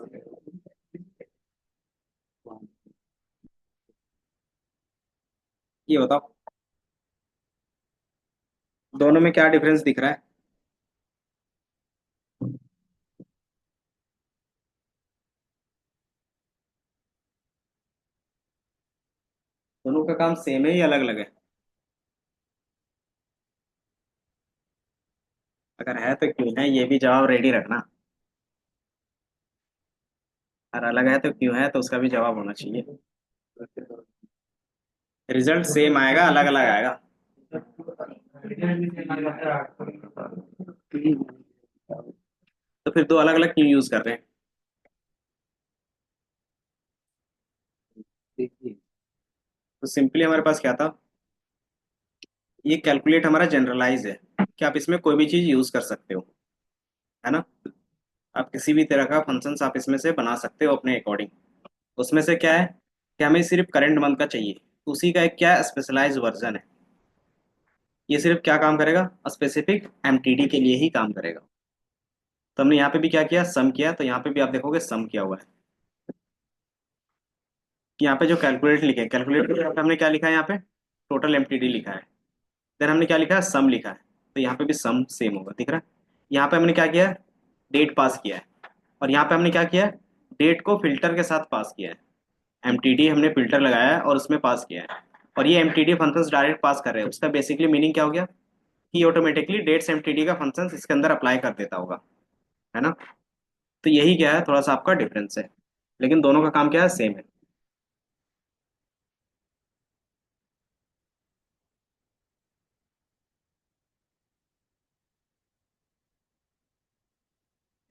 ये बताओ, दोनों में क्या डिफरेंस दिख रहा है? दोनों का काम सेम है या अलग अलग है? अगर है तो क्यों है, ये भी जवाब रेडी रखना। अगर अलग है तो क्यों है, तो उसका भी जवाब होना चाहिए। रिजल्ट सेम आएगा, अलग अलग आएगा? तो फिर दो अलग अलग क्यों यूज कर रहे हैं? देखिए तो सिंपली हमारे पास क्या था, ये कैलकुलेट हमारा जनरलाइज है कि आप इसमें कोई भी चीज यूज कर सकते हो, है ना। आप किसी भी तरह का फंक्शन आप इसमें से बना सकते हो अपने अकॉर्डिंग। उसमें से क्या है कि हमें सिर्फ करंट मंथ का चाहिए, उसी का एक क्या स्पेशलाइज वर्जन है। ये सिर्फ क्या काम करेगा, स्पेसिफिक एमटीडी के लिए ही काम करेगा। तो हमने यहाँ पे भी क्या किया, सम किया, तो यहाँ पे भी आप देखोगे सम किया हुआ है। कि यहाँ पे जो कैलकुलेट लिखे, कैलकुलेट के यहाँ पे हमने क्या लिखा है, यहाँ पे टोटल एमटीडी लिखा है। देन हमने क्या लिखा है, सम लिखा है। तो यहाँ पे भी सम सेम होगा, दिख रहा है। यहाँ पे हमने क्या किया है, डेट पास किया है। और यहाँ पे हमने क्या किया है, डेट को फिल्टर के साथ पास किया है। एमटीडी हमने फिल्टर लगाया है और उसमें पास किया है। और ये एमटीडी फंक्शंस डायरेक्ट पास कर रहे हैं, उसका बेसिकली मीनिंग क्या हो गया कि ऑटोमेटिकली डेट्स एमटीडी का फंक्शंस इसके अंदर अप्लाई कर देता होगा, है ना। तो यही क्या है, थोड़ा सा आपका डिफरेंस है, लेकिन दोनों का काम क्या है, सेम है।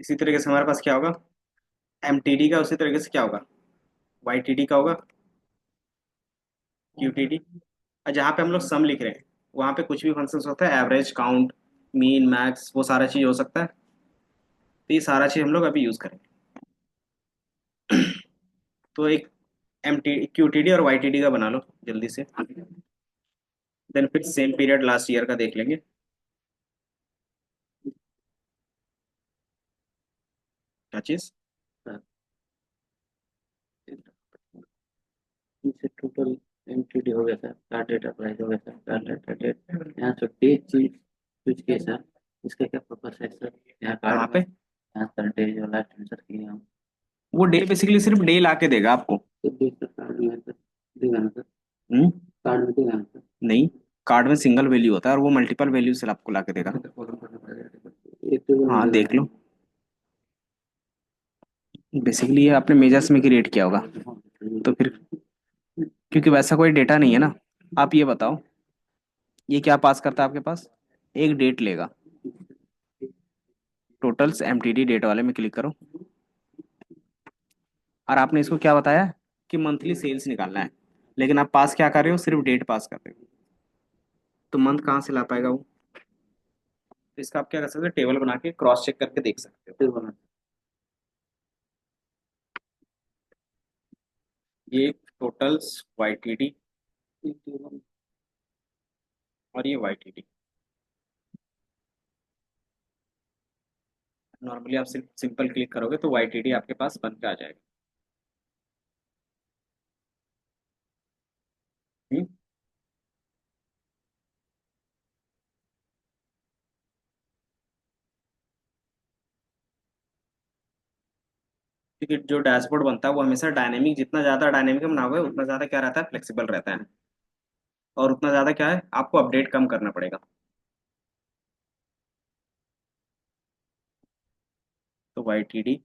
इसी तरीके से हमारे पास क्या होगा, एमटीडी का उसी तरीके से क्या होगा, वाईटीडी का होगा, क्यूटीडी। और जहाँ पे हम लोग सम लिख रहे हैं, वहाँ पे कुछ भी फंक्शंस होता है, एवरेज, काउंट, मीन, मैक्स, वो सारा चीज हो सकता है। तो ये सारा चीज हम लोग अभी यूज करेंगे। तो एक एम टी क्यूटीडी और वाईटीडी का बना लो जल्दी से। देन फिर सेम पीरियड लास्ट ईयर का देख लेंगे। क्या चीज? इनसे टोटल एमटीडी हो गया सर स्टार्ट डेट अप्लाई हो गया सर स्टार्ट डेट डेट यहाँ से डेट चीज चूज किए सर इसका क्या पर्पस है सर यहाँ कहाँ कार्ड में पे? यहाँ सर डे जो लास्ट आंसर किए हम वो डे बेसिकली सिर्फ डे ला के देगा आपको। तो डेट सर कार्ड में है सर देगा ना सर हम्म। कार्ड में देगा ना सर नहीं, कार्ड में सिंगल वैल्यू होता है और वो मल्टीपल वैल्यू से आपको ला के देगा। फॉलो करना पड़ेगा एक टेबल में हाँ देगा देख लो, बेसिकली ये आपने मेजर्स में क्रिएट किया होगा। तो फिर क्योंकि वैसा कोई डेटा नहीं है ना, आप ये बताओ, ये क्या पास करता है आपके पास, एक डेट लेगा। टोटल्स एमटीडी डेट वाले में क्लिक करो। और आपने इसको क्या बताया कि मंथली सेल्स निकालना है, लेकिन आप पास क्या कर रहे हो, सिर्फ डेट पास कर रहे हो। तो मंथ कहाँ से ला पाएगा वो? तो इसका आप क्या कर सकते हो, टेबल बना के क्रॉस चेक करके देख सकते हो। टेबल में ये टोटल्स वाईटीडी और ये वाई टी डी। नॉर्मली आप सिर्फ सिंपल क्लिक करोगे तो वाई टी डी आपके पास बन के आ जाएगा। हम्म? क्योंकि जो डैशबोर्ड बनता है वो हमेशा डायनेमिक, जितना ज़्यादा डायनेमिक बनाओगे उतना ज़्यादा क्या रहता है, फ्लेक्सिबल रहता है। और उतना ज़्यादा क्या है, आपको अपडेट कम करना पड़ेगा। तो वाई टी डी,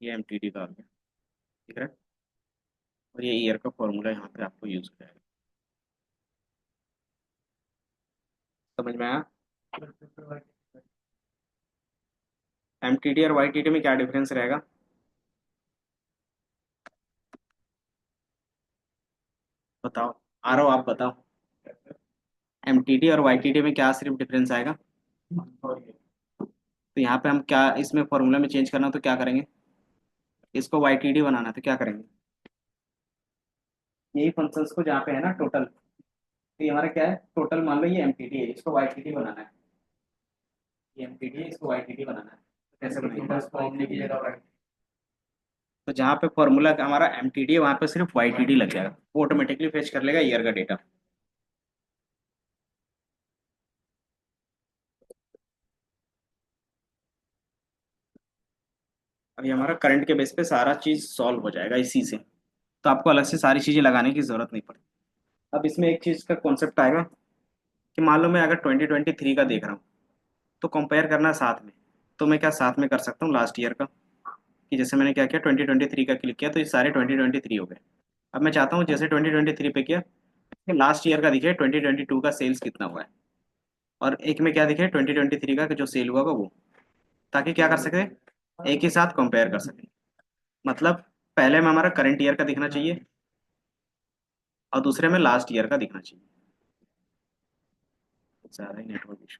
ये एम टी डी का आ गया। ठीक है। और ये ईयर का फॉर्मूला यहाँ पे आपको यूज़ करेगा। समझ में आया? एम टी डी और वाई टी डी में क्या डिफरेंस रहेगा? बताओ, आ रहा हो आप बताओ। एम टी डी और वाई टी डी में क्या सिर्फ डिफरेंस आएगा? तो यहाँ पे हम क्या इसमें फॉर्मूला में चेंज करना हो तो क्या करेंगे? इसको वाई टी डी बनाना है तो क्या करेंगे? यही फंक्शंस को जहाँ पे है ना टोटल, तो ये हमारा क्या है, टोटल मान लो ये एम टी डी है, इसको वाई टी डी बनाना है। ये एम टी डी है, इसको वाई टी डी बनाना है। तो कैसे बनाएंगे? तो जहाँ पे फॉर्मूला हमारा एम टी डी है वहाँ पे सिर्फ वाई टी डी लग जाएगा, वो ऑटोमेटिकली फेच कर लेगा ईयर का डेटा। अभी हमारा करंट के बेस पे सारा चीज सॉल्व हो जाएगा इसी से, तो आपको अलग से सारी चीजें लगाने की जरूरत नहीं पड़ती। अब इसमें एक चीज का कॉन्सेप्ट आएगा कि मान लो मैं अगर 2023 का देख रहा हूँ तो कंपेयर करना है साथ में। तो मैं क्या साथ में कर सकता हूँ लास्ट ईयर का, कि जैसे मैंने क्या किया 2023 का क्लिक किया तो ये सारे 2023 हो गए। अब मैं चाहता हूँ जैसे 2023 पे किया, लास्ट ईयर का दिखे 2022 का सेल्स कितना हुआ है, और एक में क्या दिखे 2023 का जो सेल हुआ होगा वो, ताकि क्या कर सके, एक ही साथ कंपेयर कर सके। मतलब पहले में हमारा करंट ईयर का दिखना चाहिए और दूसरे में लास्ट ईयर का दिखना चाहिए। ज़्यादा ही नेटवर्क इशू।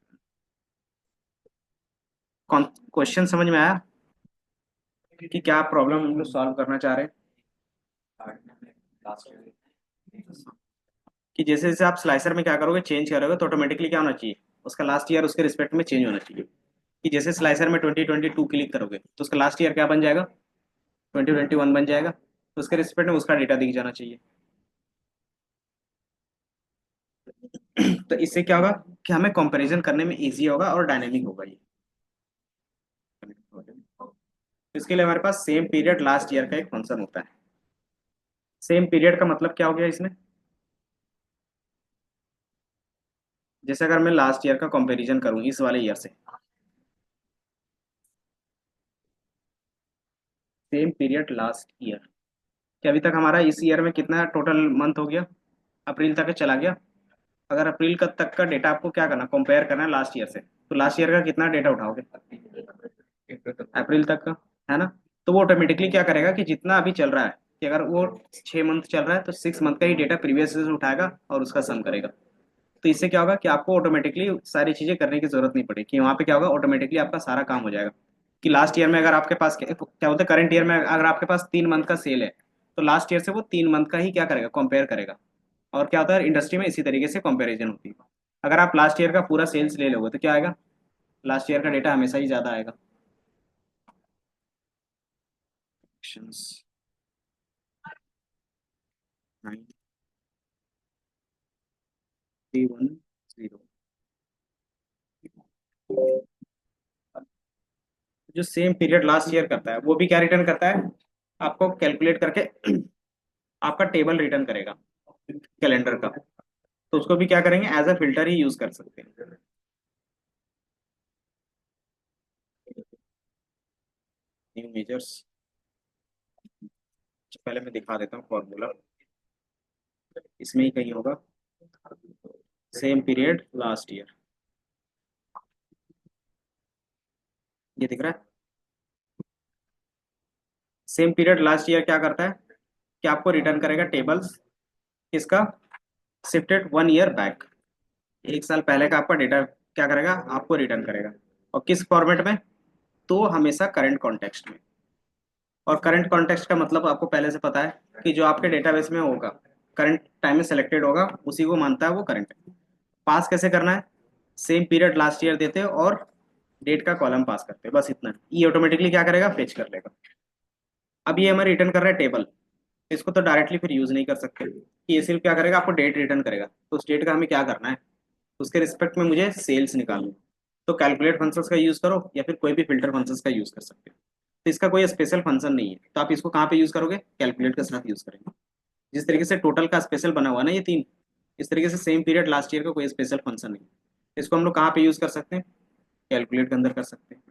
कौन क्वेश्चन समझ में आया कि क्या प्रॉब्लम हम लोग सॉल्व करना चाह रहे हैं? कि जैसे जैसे आप स्लाइसर में क्या करोगे, चेंज करोगे तो ऑटोमेटिकली क्या होना चाहिए, उसका लास्ट ईयर उसके रिस्पेक्ट में चेंज होना चाहिए। कि जैसे स्लाइसर में 2022 क्लिक करोगे तो उसका लास्ट ईयर क्या बन जाएगा, 2021 बन जाएगा, तो उसके रिस्पेक्ट में उसका डेटा दिख जाना चाहिए। तो इससे क्या होगा कि हमें कंपैरिजन करने में इजी होगा और डायनेमिक होगा ये। तो इसके लिए हमारे पास सेम पीरियड लास्ट ईयर का एक फंक्शन होता है। सेम पीरियड का मतलब क्या हो गया इसमें, जैसे अगर मैं लास्ट ईयर का कंपैरिजन करूं इस वाले ईयर से, सेम पीरियड लास्ट ईयर, कि अभी तक हमारा इस ईयर में कितना टोटल मंथ हो गया, अप्रैल तक चला गया। अगर अप्रैल का तक का डेटा आपको क्या करना, कंपेयर करना है लास्ट ईयर से, तो लास्ट ईयर का कितना डेटा उठाओगे, अप्रैल तक का, है ना? तो वो ऑटोमेटिकली क्या करेगा कि जितना अभी चल रहा है, कि अगर वो 6 मंथ चल रहा है तो 6 मंथ का ही डेटा प्रीवियस से उठाएगा और उसका सम करेगा। तो इससे क्या होगा कि आपको ऑटोमेटिकली सारी चीजें करने की जरूरत नहीं पड़ेगी, कि वहाँ पे क्या होगा, ऑटोमेटिकली आपका सारा काम हो जाएगा। कि लास्ट ईयर में अगर आपके पास क्या बोलते हैं, करंट ईयर में अगर आपके पास 3 मंथ का सेल है, तो लास्ट ईयर से वो 3 मंथ का ही क्या करेगा, कंपेयर करेगा। और क्या होता है इंडस्ट्री में इसी तरीके से कंपैरिजन होती है। अगर आप लास्ट ईयर का पूरा सेल्स ले लोगे तो क्या आएगा, लास्ट ईयर का डेटा हमेशा ही ज्यादा आएगा। Actions, 9310। जो सेम पीरियड लास्ट ईयर करता है वो भी क्या रिटर्न करता है, आपको कैलकुलेट करके आपका टेबल रिटर्न करेगा कैलेंडर का। तो उसको भी क्या करेंगे, एज अ फिल्टर ही यूज कर सकते हैं। न्यू मेजर्स, पहले मैं दिखा देता हूँ फॉर्मूला, इसमें ही कहीं होगा, सेम पीरियड लास्ट ईयर, ये दिख रहा है। सेम पीरियड लास्ट ईयर क्या करता है कि आपको रिटर्न करेगा टेबल्स, किसका, शिफ्टेड 1 ईयर बैक, 1 साल पहले का आपका डेटा क्या करेगा, आपको रिटर्न करेगा। और किस फॉर्मेट में? तो हमेशा करंट कॉन्टेक्स्ट में। और करंट कॉन्टेक्स्ट का मतलब आपको पहले से पता है कि जो आपके डेटाबेस में होगा, करंट टाइम में सेलेक्टेड होगा, उसी को मानता है वो करंट है। पास कैसे करना है? सेम पीरियड लास्ट ईयर देते हैं और डेट का कॉलम पास करते हैं, बस इतना। ये ऑटोमेटिकली क्या करेगा? फेच कर लेगा। अब ये हमें रिटर्न कर रहा है टेबल, इसको तो डायरेक्टली फिर यूज नहीं कर सकते। ये सिर्फ क्या करेगा? आपको डेट रिटर्न करेगा। तो उस डेट का हमें क्या करना है? उसके रिस्पेक्ट में मुझे सेल्स निकालनी है। तो कैलकुलेट फंक्शंस का यूज करो या फिर कोई भी फिल्टर फंक्शंस का यूज कर सकते हो। तो इसका कोई स्पेशल फंक्शन नहीं है, तो आप इसको कहाँ पे यूज करोगे? कैलकुलेट के साथ यूज करेंगे। जिस तरीके से टोटल का स्पेशल बना हुआ है ना ये तीन, इस तरीके से सेम पीरियड लास्ट ईयर का कोई स्पेशल फंक्शन नहीं। इसको हम लोग कहाँ पे यूज कर सकते हैं? कैलकुलेट के अंदर कर सकते हैं।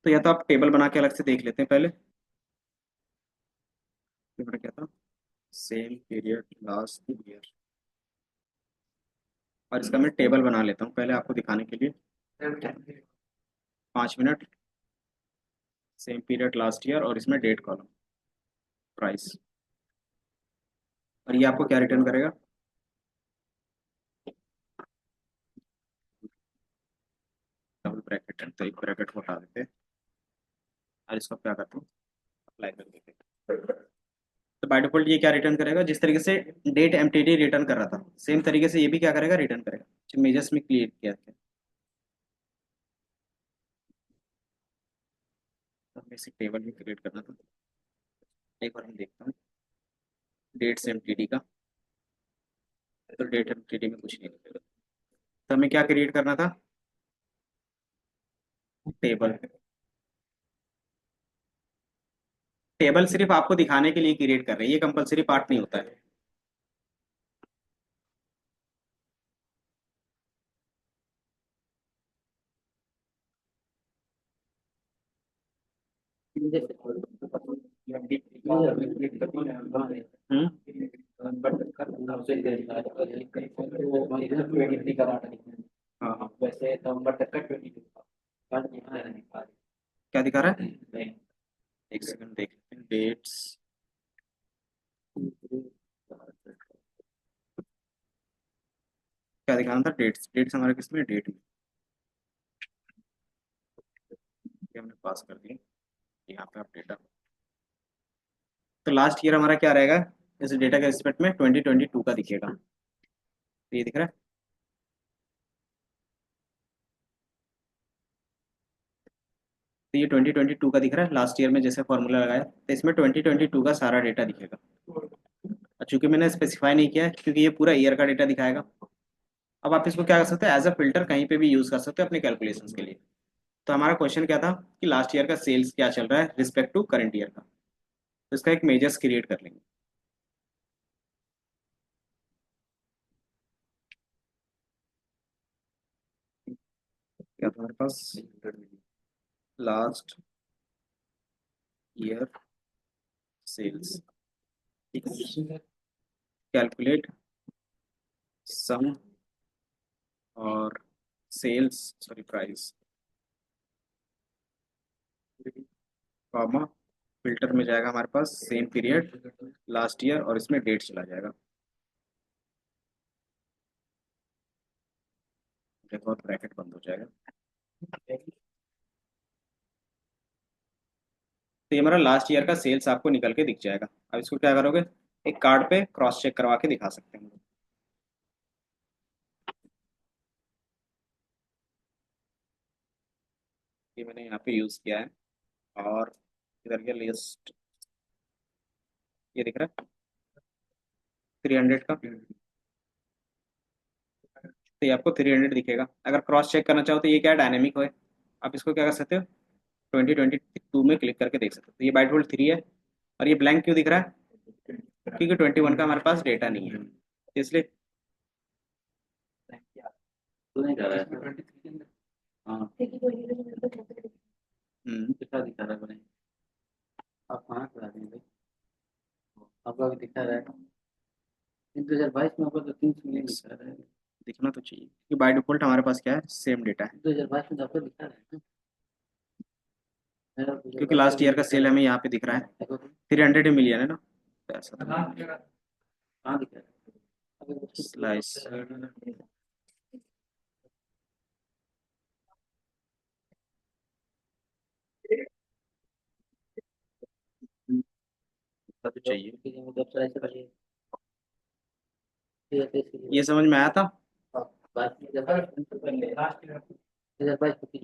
तो या तो आप टेबल बना के अलग से देख लेते हैं पहले। ये मैंने क्या था? Same period last year. और इसका मैं टेबल बना लेता हूँ पहले आपको दिखाने के लिए। 5 minute. Same period last year और इसमें डेट कॉलम, प्राइस। और ये आपको क्या रिटर्न करेगा? डबल ब्रैकेट है, तो एक ब्रैकेट को हटा देते हैं और इसको क्या करते हैं? अप्लाई कर देते हैं। तो बाय डिफॉल्ट ये क्या रिटर्न करेगा? जिस तरीके से डेट एमटीडी रिटर्न कर रहा था, सेम तरीके से ये भी क्या करेगा? रिटर्न करेगा। मेजर्स में क्लियर किया था, तो हमें इसे टेबल भी क्रिएट करना था। एक बार हम देखता हूँ डेट्स एमटीडी का। तो डेट एमटीडी में कुछ नहीं निकलेगा। तो हमें क्या क्रिएट करना था? टेबल। टेबल सिर्फ आपको दिखाने के लिए क्रिएट कर रहे हैं, ये कंपलसरी पार्ट नहीं होता है। हम्म। हाँ हाँ। वैसे नवंबर तक का 22 क्या दिखा रहा है? एक सेकंड देख लेते हैं। डेट्स, क्या दिखाना था? डेट्स। डेट्स हमारा किसमें? डेट में। ये हमने पास कर दिया। यहाँ पे आप डेटा, तो लास्ट ईयर हमारा क्या रहेगा? इस डेटा के रिस्पेक्ट में 2022 का दिखेगा। तो ये दिख रहा है। तो ये 2022 का दिख रहा है, लास्ट ईयर में जैसे फॉर्मूला लगाया, तो इसमें 2022 का सारा डेटा दिखेगा। और चूंकि मैंने स्पेसिफाई नहीं किया है, क्योंकि ये पूरा ईयर का डेटा दिखाएगा। अब आप इसको क्या कर सकते हैं? एज अ फिल्टर कहीं पे भी यूज कर सकते हो अपने कैलकुलेशंस के लिए। तो हमारा क्वेश्चन क्या था कि लास्ट ईयर का सेल्स क्या चल रहा है रिस्पेक्ट टू करंट ईयर का। तो इसका एक मेजर्स क्रिएट कर लेंगे। क्या था हमारे पास? Last year sales. Calculate sum और sales, sorry price, comma, filter में जाएगा हमारे पास सेम पीरियड लास्ट ईयर और इसमें डेट चला जाएगा। देखो और ब्रैकेट बंद हो जाएगा। तो ये हमारा लास्ट ईयर का सेल्स आपको निकल के दिख जाएगा। अब इसको क्या करोगे? एक कार्ड पे क्रॉस चेक करवा के दिखा सकते हैं। ये मैंने यहाँ पे यूज किया है। और इधर के लिस्ट, ये दिख रहा है 300 का। तो ये आपको 300 दिखेगा। अगर क्रॉस चेक करना चाहो तो ये क्या डायनेमिक है, आप इसको क्या कर सकते हो? 2022 में क्लिक करके देख सकते हो। तो ये बाय डिफॉल्ट 3 है। और ये ब्लैंक क्यों दिख रहा है? क्योंकि 21 का हमारे पास डेटा नहीं है, इसलिए। तो नहीं कर रहा है। हाँ कितना दिखा रहा है मैंने? आप कहाँ करा देंगे? आपका भी दिखा रहा है 2022 में आपका तो 300 मिलियन दिखा रहा है। दिखना तो चाहिए क्योंकि बाय डिफॉल्ट हमारे पास क्या है? सेम डेटा है। 2022 में तो आपका दिखा रहा है ना क्योंकि लास्ट ईयर का सेल हमें यहाँ पे दिख रहा है, देखो 300 मिलियन है ना। तो ऐसा तो कहाँ दिखा रहा है? अगर उसको स्लाइस, तो चाहिए। मतलब सर ऐसे बढ़िए ये समझ में आया था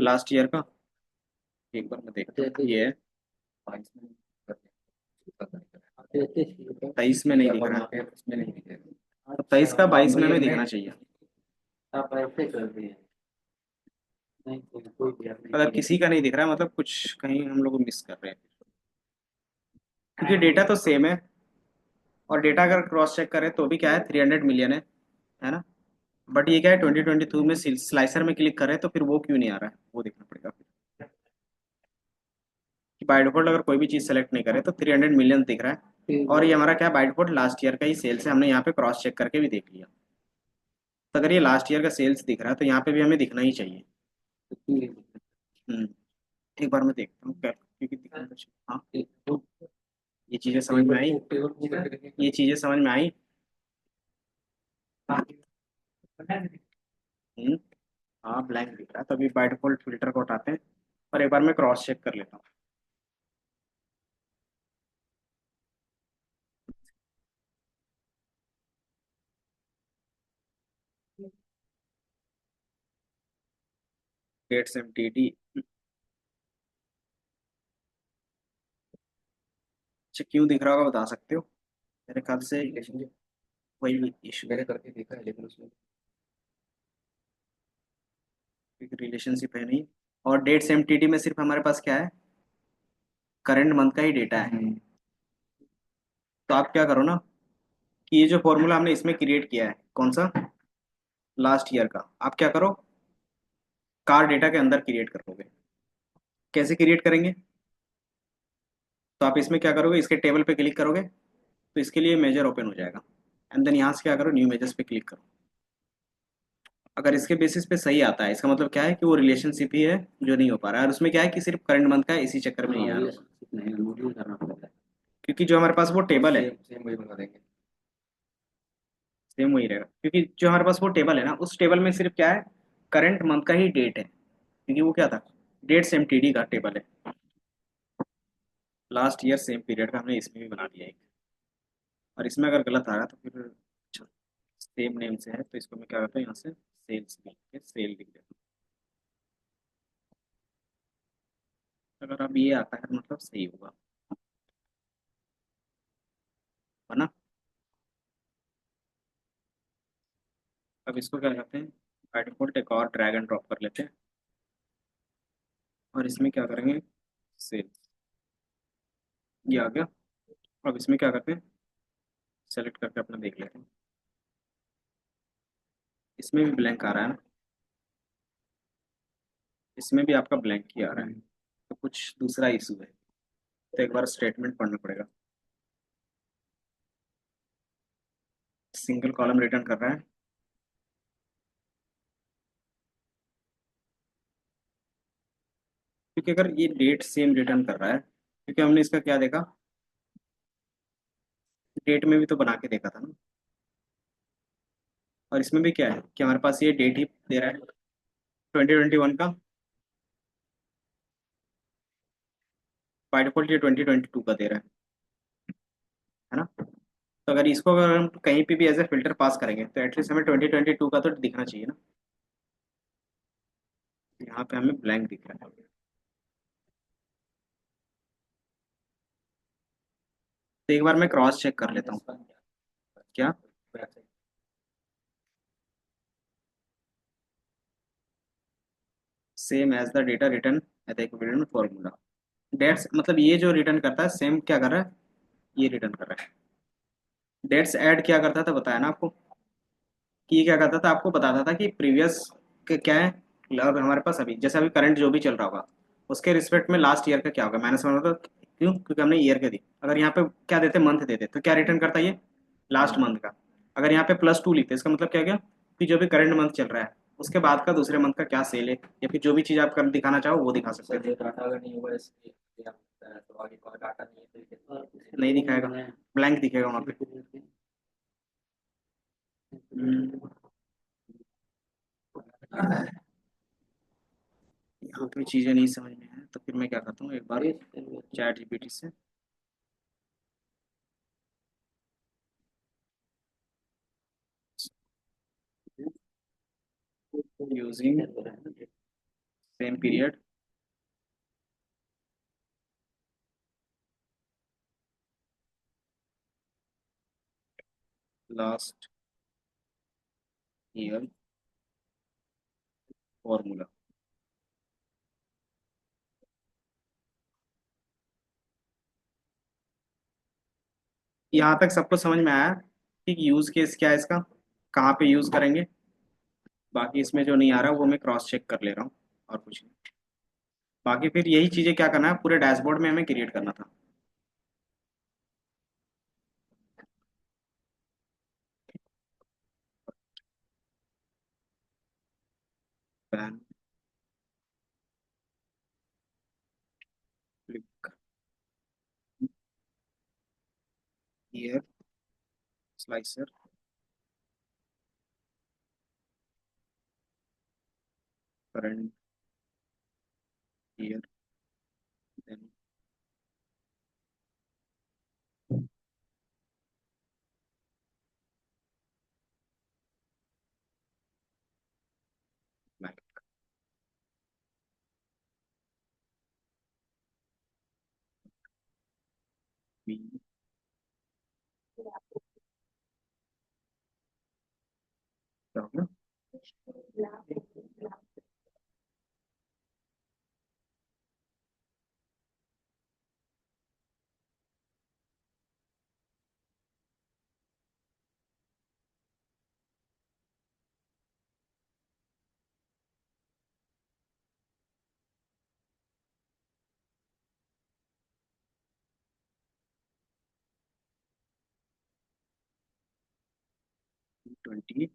लास्ट ईयर का? एक बार मैं देखता हूँ ये है। 23 में नहीं दिख रहा है, इसमें नहीं दिखेगा। तो 23 का 22 में भी दिखना चाहिए। आप ऐसे कर दिए नहीं कोई भी अगर किसी का नहीं दिख रहा है मतलब कुछ कहीं हम लोग मिस कर रहे हैं, क्योंकि डेटा तो सेम है। और डेटा अगर क्रॉस चेक करें तो भी क्या है, 300 मिलियन है ना। बट ये क्या है, 2022 में स्लाइसर में क्लिक करें तो फिर वो क्यों नहीं आ रहा है, वो देखना पड़ेगा फिर। कि बाय डिफॉल्ट अगर कोई भी चीज़ सेलेक्ट नहीं करे तो 300 मिलियन दिख रहा है। और ये हमारा क्या बाय डिफॉल्ट लास्ट ईयर का ही सेल्स है, हमने यहाँ पे क्रॉस चेक करके भी देख लिया। तो अगर ये लास्ट ईयर का सेल्स दिख रहा है तो यहाँ पे भी हमें दिखना ही चाहिए। हम्म, एक बार मैं देखता हूँ क्या, क्योंकि दिखना तो चाहिए। हाँ, ये चीज़ें समझ में आई, ये चीज़ें समझ में आई। हम्म, हाँ ब्लैंक दिख रहा है, तो अभी बाय डिफॉल्ट फिल्टर को हटाते हैं और एक बार मैं क्रॉस चेक कर लेता हूँ। डेट्स एमटीडी, अच्छा क्यों दिख रहा होगा बता सकते हो? मेरे ख्याल से वही इशू मैंने करके देखा है लेकिन उसमें रिलेशनशिप है नहीं। और डेट्स एमटीडी में सिर्फ हमारे पास क्या है, करंट मंथ का ही डेटा है। तो आप क्या करो ना, कि ये जो फॉर्मूला हमने इसमें क्रिएट किया है, कौन सा, लास्ट ईयर का, आप क्या करो, कार डेटा के अंदर क्रिएट करोगे। कैसे क्रिएट करेंगे? तो आप इसमें क्या करोगे, इसके टेबल पे क्लिक करोगे तो इसके लिए मेजर ओपन हो जाएगा। एंड देन यहाँ से क्या करो, न्यू मेजर्स पे क्लिक करो। अगर इसके बेसिस पे सही आता है, इसका मतलब क्या है कि वो रिलेशनशिप ही है जो नहीं हो पा रहा है, और उसमें क्या है कि सिर्फ करंट मंथ का है, इसी चक्कर में नहीं आ रहा। नहीं मॉड्यूल करना पड़ता है क्योंकि जो हमारे पास वो टेबल है, सेम वही बना देंगे। सेम वही रहेगा, क्योंकि जो हमारे पास वो टेबल है ना, उस टेबल में सिर्फ क्या है, करंट मंथ का ही डेट है, क्योंकि वो क्या था, डेट्स एमटीडी का टेबल है। लास्ट ईयर सेम पीरियड का हमने इसमें भी बना दिया एक। और इसमें अगर गलत आ रहा तो फिर अच्छा, सेम नेम से है तो इसको मैं क्या करता हूँ, यहाँ से सेल्स लिख के सेल लिख देता हूँ। अगर अब ये आता है मतलब सही होगा, है ना। अब इसको क्या करते हैं, बाय डिफॉल्ट एक और ड्रैग एंड ड्रॉप कर लेते हैं और इसमें क्या करेंगे, सेल्स, ये आ गया। अब इसमें क्या करते हैं, सेलेक्ट करके अपना देख लेते हैं। इसमें भी ब्लैंक आ रहा है ना, इसमें भी आपका ब्लैंक ही आ रहा है, तो कुछ दूसरा इशू है। तो एक बार स्टेटमेंट पढ़ना पड़ेगा। सिंगल कॉलम रिटर्न कर रहा है, क्योंकि अगर ये डेट सेम रिटर्न कर रहा है, क्योंकि हमने इसका क्या देखा, डेट में भी तो बना के देखा था ना। और इसमें भी क्या है कि हमारे पास ये डेट ही दे रहा है 2021 का, बाय डिफॉल्ट ये 2022 का दे रहा है ना। तो अगर इसको अगर हम कहीं पे भी एज ए फिल्टर पास करेंगे तो एटलीस्ट हमें 2022 का तो दिखना चाहिए ना। यहाँ पे हमें ब्लैंक दिख रहा है। तो एक बार मैं क्रॉस चेक कर लेता हूँ क्या, same as the data return at the equivalent formula. Dates मतलब ये जो रिटर्न करता है सेम क्या कर रहा है, ये रिटर्न कर रहा है। डेट्स ऐड क्या करता था बताया ना आपको, कि ये क्या करता था, आपको बताता था कि प्रीवियस क्या है, अब हमारे पास अभी जैसे अभी करंट जो भी चल रहा होगा उसके रिस्पेक्ट में लास्ट ईयर का क्या होगा, -1 होगा। क्यों? क्योंकि हमने ईयर के दी। अगर यहाँ पे क्या देते, मंथ देते तो क्या रिटर्न करता ये, लास्ट मंथ का। अगर यहाँ पे +2 लिखते इसका मतलब क्या गया, कि जो भी करंट मंथ चल रहा है उसके बाद का दूसरे मंथ का क्या सेल है, या फिर जो भी चीज़ आप कर दिखाना चाहो वो दिखा सकते सर थे। ये डाटा अगर नहीं हुआ इसके तो आगे का डाटा नहीं है तो नहीं दिखाएगा, ब्लैंक दिखेगा वहाँ पे। यहाँ पे चीज़ें नहीं समझ में आए तो फिर मैं क्या करता हूँ, एक बार चैट जीपीटी से using same period last year formula. यहाँ तक सबको समझ में आया कि यूज केस क्या है इसका, कहाँ पे यूज करेंगे? बाकी इसमें जो नहीं आ रहा वो मैं क्रॉस चेक कर ले रहा हूँ, और कुछ नहीं। बाकी फिर यही चीजें क्या करना है, पूरे डैशबोर्ड में हमें क्रिएट करना था। Pane, click here, slicer, current year, then back. क्या होगा? 23,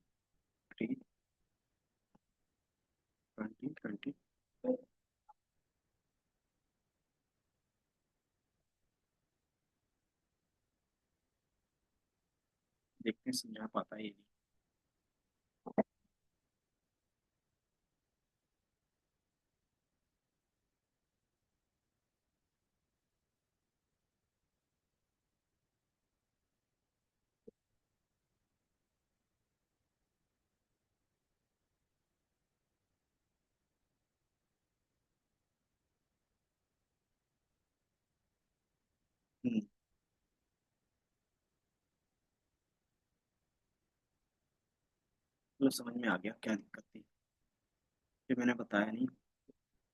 2020। देखते हैं समझा पाता है ये नहीं। मतलब समझ में आ गया क्या दिक्कत थी, जो मैंने बताया नहीं,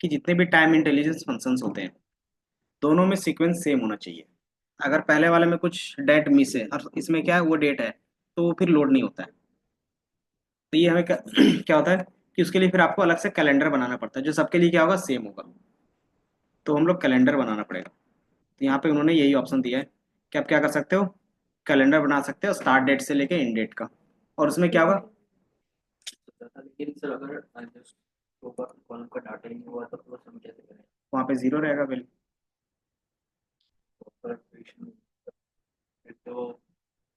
कि जितने भी टाइम इंटेलिजेंस फंक्शंस होते हैं दोनों में सीक्वेंस सेम होना चाहिए। अगर पहले वाले में कुछ डेट मिस है और इसमें क्या है वो डेट है, तो वो फिर लोड नहीं होता है। तो ये हमें क्या, क्या होता है कि उसके लिए फिर आपको अलग से कैलेंडर बनाना पड़ता है जो सबके लिए क्या होगा, सेम होगा। तो हम लोग कैलेंडर बनाना पड़ेगा। तो यहाँ पे उन्होंने यही ऑप्शन दिया है कि आप क्या कर सकते हो, कैलेंडर बना सकते हो स्टार्ट डेट से लेके एंड डेट का। और उसमें क्या होगा, लेकिन सर अगर जस्ट ऊपर कॉलम का डाटा ही नहीं हुआ तो फिर हम कैसे करें? वहाँ पे जीरो रहेगा बिल। ऊपर फिर तो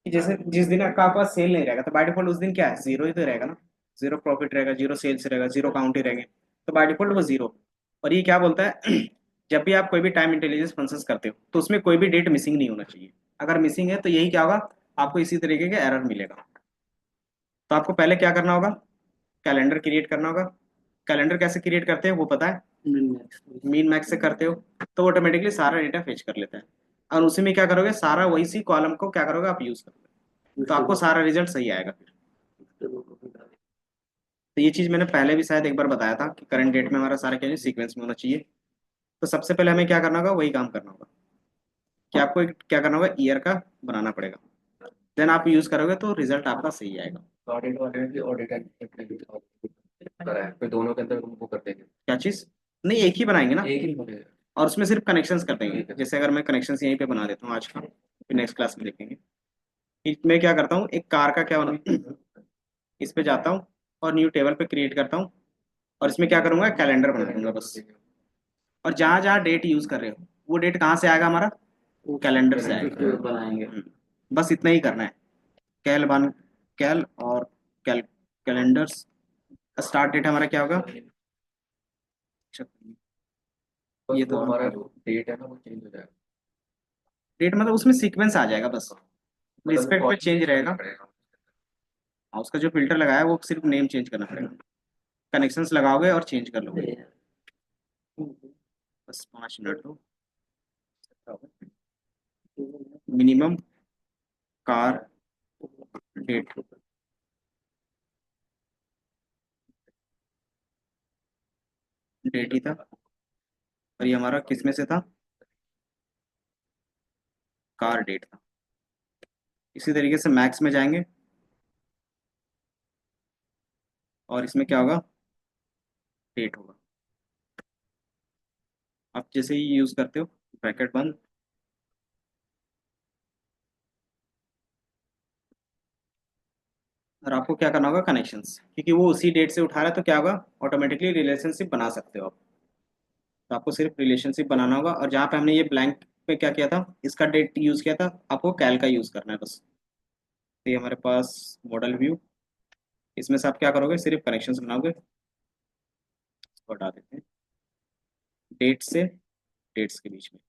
कि जैसे जिस दिन आपका पास सेल नहीं रहेगा तो बाय डिफॉल्ट उस दिन क्या है, जीरो ही तो रहेगा ना। जीरो प्रॉफिट रहेगा, जीरो सेल्स रहेगा, जीरो काउंट ही रहेंगे। तो बाय डिफॉल्ट वो जीरो। और ये क्या बोलता है, जब भी आप कोई भी टाइम इंटेलिजेंस फंक्शंस करते हो तो उसमें कोई भी डेट मिसिंग नहीं होना चाहिए। अगर मिसिंग है तो यही क्या होगा, आपको इसी तरीके का एरर मिलेगा। तो आपको पहले क्या करना होगा, कैलेंडर क्रिएट करना होगा। कैलेंडर कैसे क्रिएट करते हैं वो पता है, मीन मैक्स से करते हो। तो ऑटोमेटिकली सारा डेटा फेच कर लेता है। और उसी में क्या करोगे, सारा वही सी कॉलम को क्या करोगे आप यूज करोगे, तो आपको सारा रिजल्ट सही आएगा फिर। तो ये चीज मैंने पहले भी शायद एक बार बताया था कि करंट डेट में हमारा सारा क्या सीक्वेंस में होना चाहिए। तो सबसे पहले हमें क्या करना होगा, वही काम करना होगा कि आपको क्या करना होगा, ईयर का बनाना पड़ेगा। देन आप यूज करोगे तो रिजल्ट आपका सही आएगा। ऑडिट वाले भी ऑडिट करा है, फिर दोनों के अंदर वो कर देंगे। क्या चीज, नहीं एक ही बनाएंगे ना, एक ही बनेगा। और उसमें सिर्फ कनेक्शंस कर देंगे। ठीक है। जैसे अगर मैं कनेक्शंस यहीं पे बना देता हूँ आज का, फिर नेक्स्ट क्लास में देखेंगे। मैं क्या करता हूँ, एक कार का क्या बना, इस पे जाता हूँ और न्यू टेबल पे क्रिएट करता हूँ। और इसमें क्या करूंगा, कैलेंडर बना दूंगा बस। और जहां जहां डेट यूज कर रहे हो वो डेट कहाँ से आएगा हमारा, कैलेंडर से आएगा। बनाएंगे। बस इतना ही करना है। कैल बन, कैल और कैल, कैलेंडर्स। स्टार्ट डेट हमारा क्या होगा, अच्छा, बस ये वो तो हमारा जो डेट है ना वो चेंज हो जाएगा। डेट मतलब उसमें सीक्वेंस आ जाएगा बस, मतलब रिस्पेक्ट पे चेंज रहेगा। पड़ेगा। हाँ, उसका जो फिल्टर लगाया है वो सिर्फ नेम चेंज करना पड़ेगा। कनेक्शंस लगाओगे और चेंज कर लोगे। बस 5 मिनट दो। मिनिमम कार डेट, डेट ही था, और ये हमारा किस में से था, कार डेट था। इसी तरीके से मैक्स में जाएंगे और इसमें क्या होगा, डेट होगा। आप जैसे ही यूज करते हो ब्रैकेट बंद, और आपको क्या करना होगा, कनेक्शंस, क्योंकि वो उसी डेट से उठा रहा है तो क्या होगा, ऑटोमेटिकली रिलेशनशिप बना सकते हो आप। तो आपको सिर्फ रिलेशनशिप बनाना होगा, और जहाँ पे हमने ये ब्लैंक पे क्या किया था, इसका डेट यूज किया था, आपको कैल का यूज करना है बस। तो ये हमारे पास मॉडल व्यू, इसमें से आप क्या करोगे, सिर्फ कनेक्शंस बनाओगे। इसको हटा देते हैं, डेट से डेट्स के बीच में।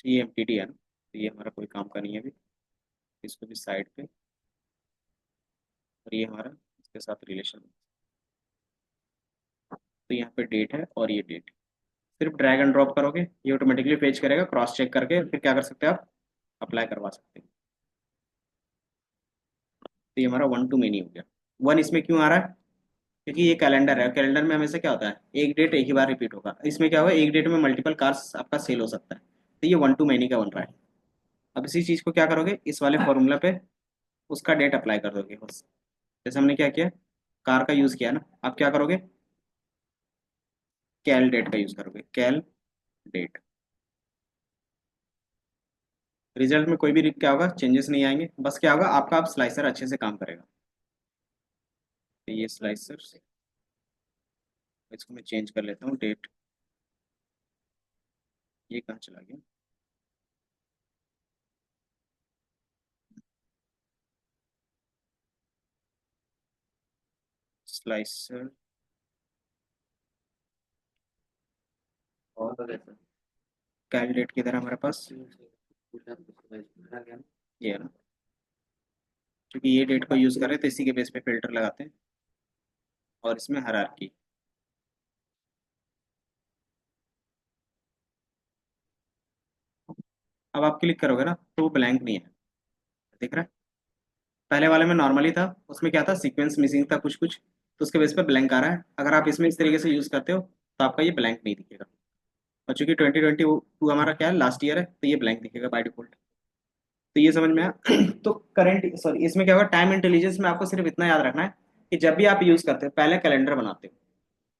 ये एमटीडी है ना, तो ये हमारा कोई काम का नहीं है अभी। इसको भी साइड पे, और ये हमारा इसके साथ रिलेशन। तो यहाँ पे डेट है और ये डेट, सिर्फ ड्रैग एंड ड्रॉप करोगे, ये ऑटोमेटिकली फेच करेगा, क्रॉस चेक करके फिर क्या कर सकते हैं आप, अप्लाई करवा सकते हैं। तो ये हमारा 1 to many हो गया। 1 इसमें क्यों आ रहा है, क्योंकि ये कैलेंडर है, कैलेंडर में हमेशा क्या होता है, एक डेट एक ही बार रिपीट होगा। इसमें क्या होगा, एक डेट में मल्टीपल कार्स आपका सेल हो सकता है, तो ये 1 to many का बन रहा है। अब इसी चीज़ को क्या करोगे, इस वाले फॉर्मूला पे उसका डेट अप्लाई कर दोगे बस। जैसे हमने क्या किया, कार का यूज़ किया ना, आप क्या करोगे, कैल डेट का यूज़ करोगे, कैल डेट। रिजल्ट में कोई भी क्या होगा, चेंजेस नहीं आएंगे, बस क्या होगा आपका, आप स्लाइसर अच्छे से काम करेगा। तो ये स्लाइसर, इसको मैं चेंज कर लेता हूँ डेट। ये कहाँ चला गया, स्लाइसर, और कैल डेट किधर है हमारे पास, ये है ना, क्योंकि ये डेट को यूज़ कर रहे हैं तो इसी के बेस पे फिल्टर लगाते हैं, और इसमें हायरार्की। अब आप क्लिक करोगे ना तो वो ब्लैंक नहीं है, दिख रहा है। पहले वाले में नॉर्मली था, उसमें क्या था, सीक्वेंस मिसिंग था कुछ कुछ, तो उसके बेस पे ब्लैंक आ रहा है। अगर आप इसमें इस तरीके से यूज़ करते हो तो आपका ये ब्लैंक नहीं दिखेगा। और चूंकि 2022 हमारा क्या है, लास्ट ईयर है, तो ये ब्लैंक दिखेगा बाय डिफॉल्ट। तो ये समझ में आया। तो करंट, सॉरी, इसमें क्या होगा, टाइम इंटेलिजेंस में आपको सिर्फ इतना याद रखना है कि जब भी आप यूज़ करते हो पहले कैलेंडर बनाते हो,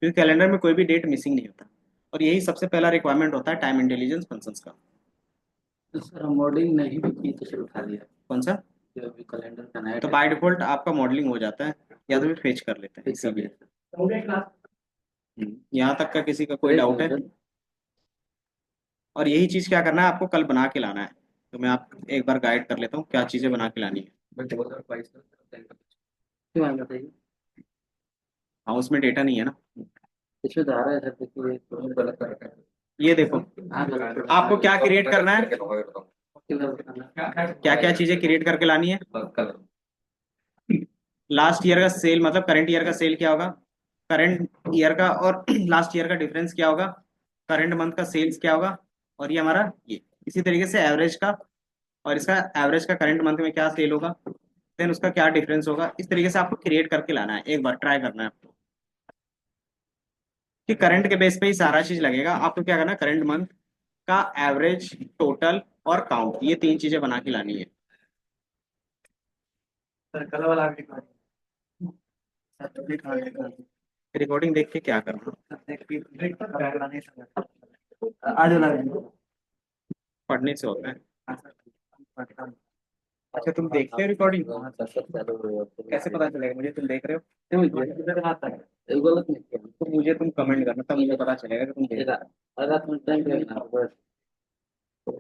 क्योंकि कैलेंडर में कोई भी डेट मिसिंग नहीं होता। और यही सबसे पहला रिक्वायरमेंट होता है टाइम इंटेलिजेंस फंक्शंस का। तो सर हम मॉडलिंग नहीं भी की तो सर उठा लिया, कौन सा, जो अभी कैलेंडर का नया तो बाय डिफॉल्ट आपका मॉडलिंग हो जाता है, या तो फिर फेच कर लेते हैं फिक्स कर इसीलिए। लिया। यहाँ तक का किसी का कोई डाउट है। और यही चीज़ क्या करना है, आपको कल बना के लाना है। तो मैं आप एक बार गाइड कर लेता हूँ क्या चीज़ें बना के लानी है। मैं 2022 का क्यों आना चाहिए, हाँ, उसमें डेटा नहीं है ना। इसमें तो आ रहा है सर, देखिए गलत कर रखा है। ये देखो, हाँ गलत आपको क्या क्रिएट करना है, है, क्या क्या चीज़ें क्रिएट करके लानी है। कल लास्ट ईयर का सेल मतलब करंट ईयर का सेल क्या होगा, करंट ईयर का और लास्ट ईयर का डिफरेंस क्या होगा, करंट मंथ का सेल्स क्या होगा, और ये हमारा ये इसी तरीके से एवरेज का, और इसका एवरेज का करंट मंथ में क्या सेल होगा, देन उसका क्या डिफरेंस होगा। इस तरीके से आपको क्रिएट करके लाना है, एक बार ट्राई करना है आपको, कि करंट के बेस पे ही सारा चीज लगेगा। आपको क्या करना है, करंट मंथ का एवरेज, टोटल और काउंट, ये 3 चीजें बना के लानी है। रिकॉर्डिंग देख के क्या करना, पढ़ने से होता है। अच्छा, तुम देखते हो रिकॉर्डिंग, कैसे पता चलेगा मुझे तुम देख रहे हो, गलत नहीं किया, तो मुझे तुम कमेंट करना तब मुझे पता चलेगा कि तुम देख रहे आधा मिनट टाइम लगना बस। हो।